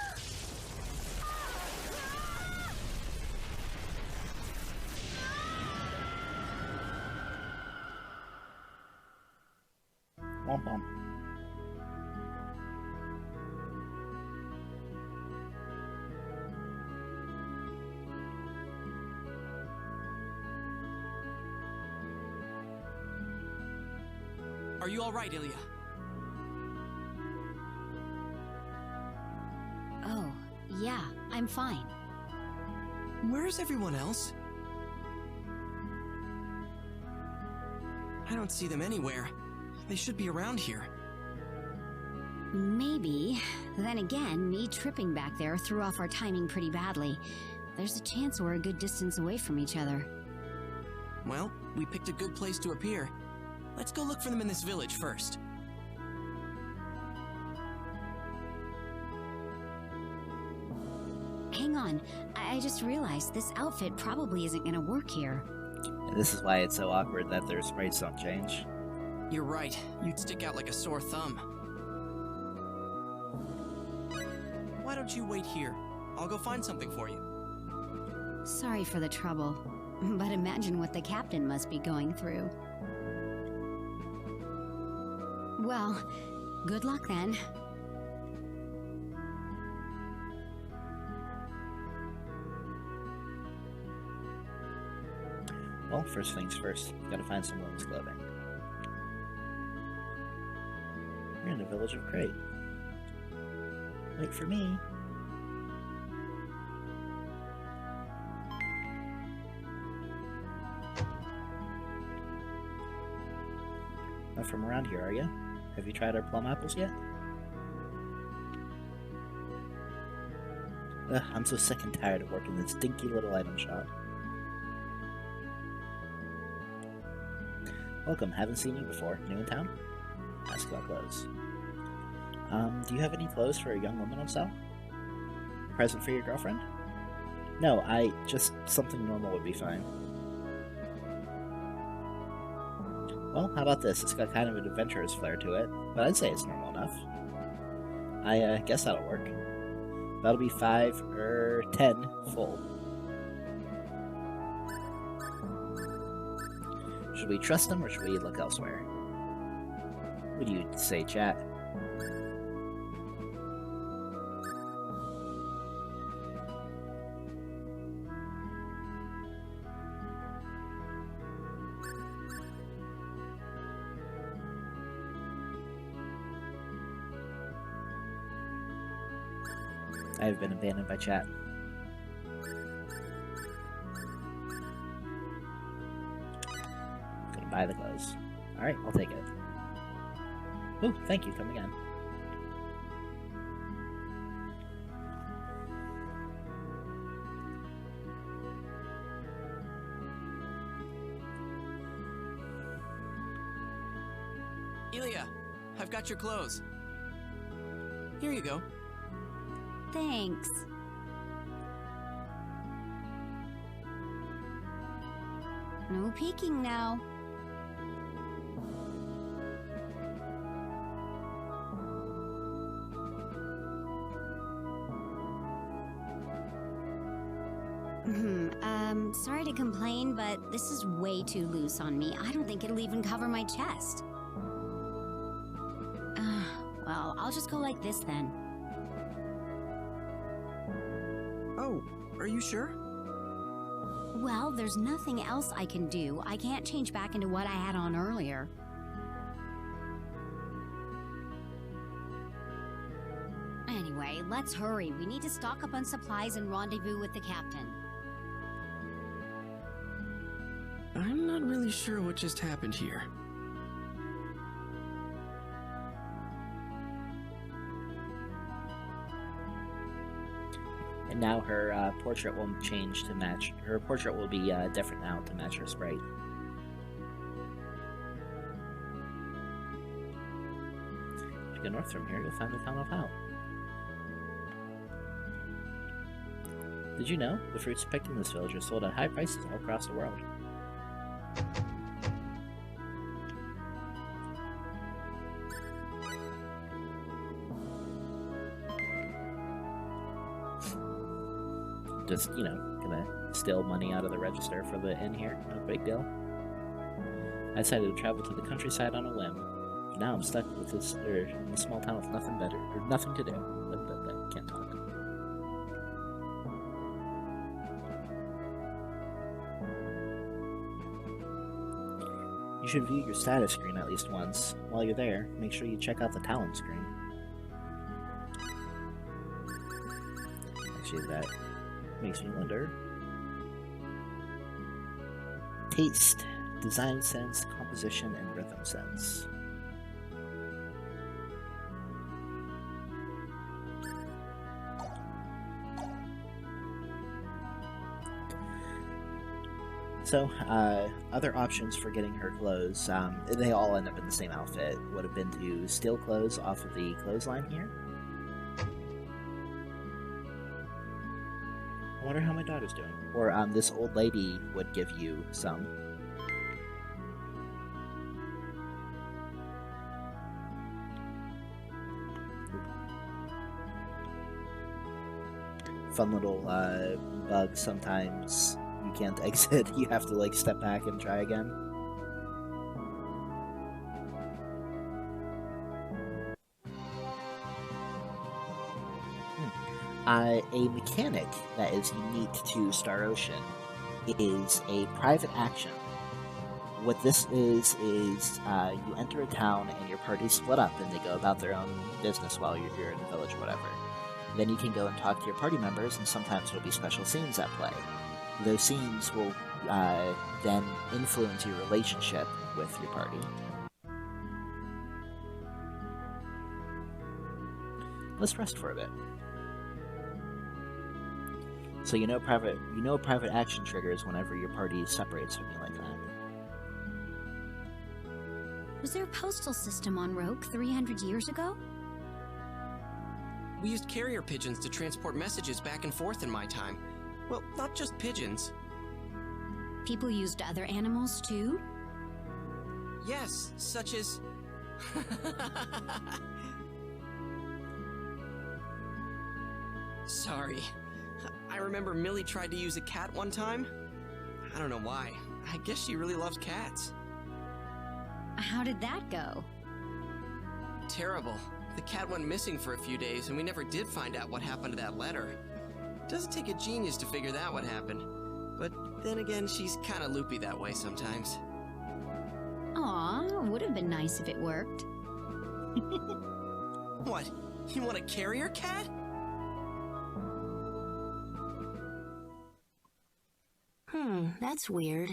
Womp womp. Are you all right, Ilya? Oh, yeah, I'm fine. Where's everyone else? I don't see them anywhere. They should be around here. Maybe. Then again, me tripping back there threw off our timing pretty badly. There's a chance we're a good distance away from each other. Well, we picked a good place to appear. Let's go look for them in this village first. Hang on, I just realized this outfit probably isn't gonna work here. And this is why it's so awkward that their sprites don't change. You're right. You'd stick out like a sore thumb. Why don't you wait here? I'll go find something for you. Sorry for the trouble, but imagine what the captain must be going through. Well, good luck then. Well, first things first, gotta find some women's clothing. We're in the village of Crate. Wait for me. Not from around here, are you? Have you tried our plum apples yet? Ugh, I'm so sick and tired of working this dinky little item shop. Welcome, haven't seen you before. New in town? Ask about clothes. Do you have any clothes for a young woman on sale? A present for your girlfriend? No, just something normal would be fine. Well, how about this? It's got kind of an adventurous flair to it, but I'd say it's normal enough. I guess that'll work. That'll be 5 or 10 full. Should we trust them or should we look elsewhere? What do you say, chat? I have been abandoned by chat. Gonna buy the clothes. Alright, I'll take it. Ooh, thank you, come again. Ilya, I've got your clothes. Here you go. Thanks. No peeking now. Sorry to complain, but this is way too loose on me. I don't think it'll even cover my chest. Well, I'll just go like this then. Oh, are you sure? Well, there's nothing else I can do. I can't change back into what I had on earlier. Anyway, let's hurry. We need to stock up on supplies and rendezvous with the captain. I'm not really sure what just happened here. And now her portrait will change to match. Her portrait will be different now to match her sprite. If you go north from here, you'll find the town of Howe. Did you know the fruits picked in this village are sold at high prices all across the world? Just, you know, gonna steal money out of the register for the inn here. No big deal. I decided to travel to the countryside on a whim. Now I'm stuck with this, in a small town with nothing better, or nothing to do. But can't talk. You should view your status screen at least once. While you're there, make sure you check out the talent screen. Actually, that makes me wonder. Taste, design sense, composition, and rhythm sense. So, other options for getting her clothes, they all end up in the same outfit, would have been to steal clothes off of the clothesline here. I wonder how my daughter's doing. Or this old lady would give you some. fun little bugs. Sometimes you can't exit. You have to like step back and try again. A mechanic that is unique to Star Ocean is a private action. What this is you enter a town and your party's split up and they go about their own business while you're here in the village or whatever. Then you can go and talk to your party members, and sometimes there'll be special scenes at play. Those scenes will then influence your relationship with your party. Let's rest for a bit. So you know private action triggers whenever your party separates from you like that. Was there a postal system on Roke 300 years ago? We used carrier pigeons to transport messages back and forth in my time. Well, not just pigeons. People used other animals too? Yes, such as... Sorry. I remember Millie tried to use a cat one time. I don't know why. I guess she really loves cats. How did that go? Terrible. The cat went missing for a few days, and we never did find out what happened to that letter. Doesn't take a genius to figure out what happened. But then again, she's kinda loopy that way sometimes. Aw, would have been nice if it worked. What? You want a carrier cat? That's weird.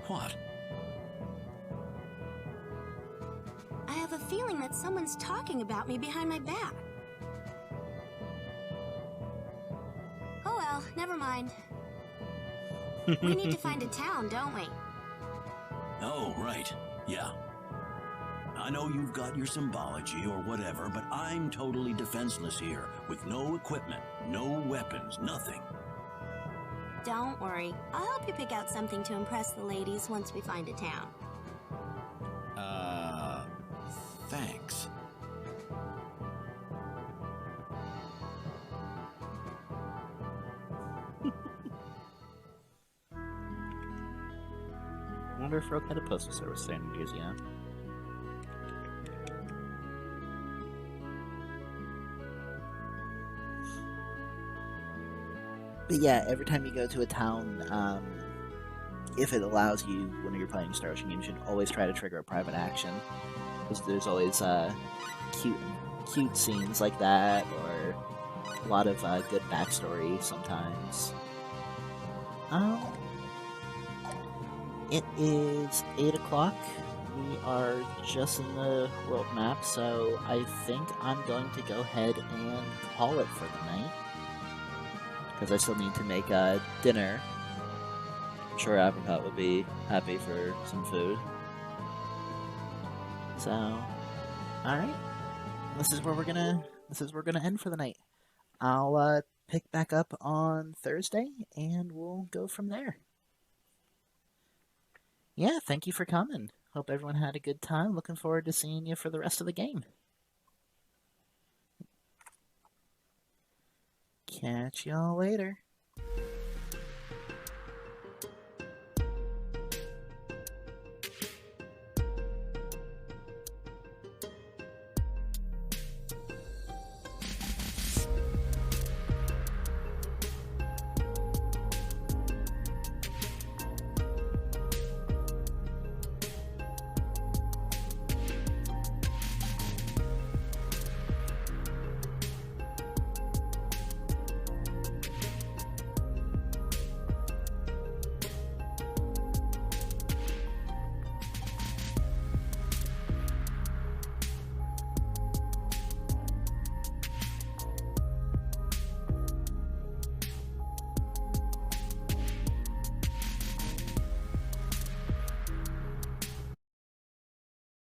What? I have a feeling that someone's talking about me behind my back. Oh well, never mind. We need to find a town, don't we? Oh, right. Yeah. I know you've got your symbology or whatever, but I'm totally defenseless here, with no equipment, no weapons, nothing. Don't worry. I'll help you pick out something to impress the ladies once we find a town. Thanks. I wonder if Rogue had a postal service there in New Jersey, huh? But yeah, every time you go to a town, if it allows you, when you're playing Star Ocean, you should always try to trigger a private action. Because there's always cute scenes like that, or a lot of good backstory sometimes. It is 8 o'clock. We are just in the world map, so I think I'm going to go ahead and call it for the night. Because I still need to make dinner. I'm sure Apricot would be happy for some food. So, alright. This is where we're gonna end for the night. I'll pick back up on Thursday and we'll go from there. Yeah, thank you for coming. Hope everyone had a good time. Looking forward to seeing you for the rest of the game. Catch y'all later.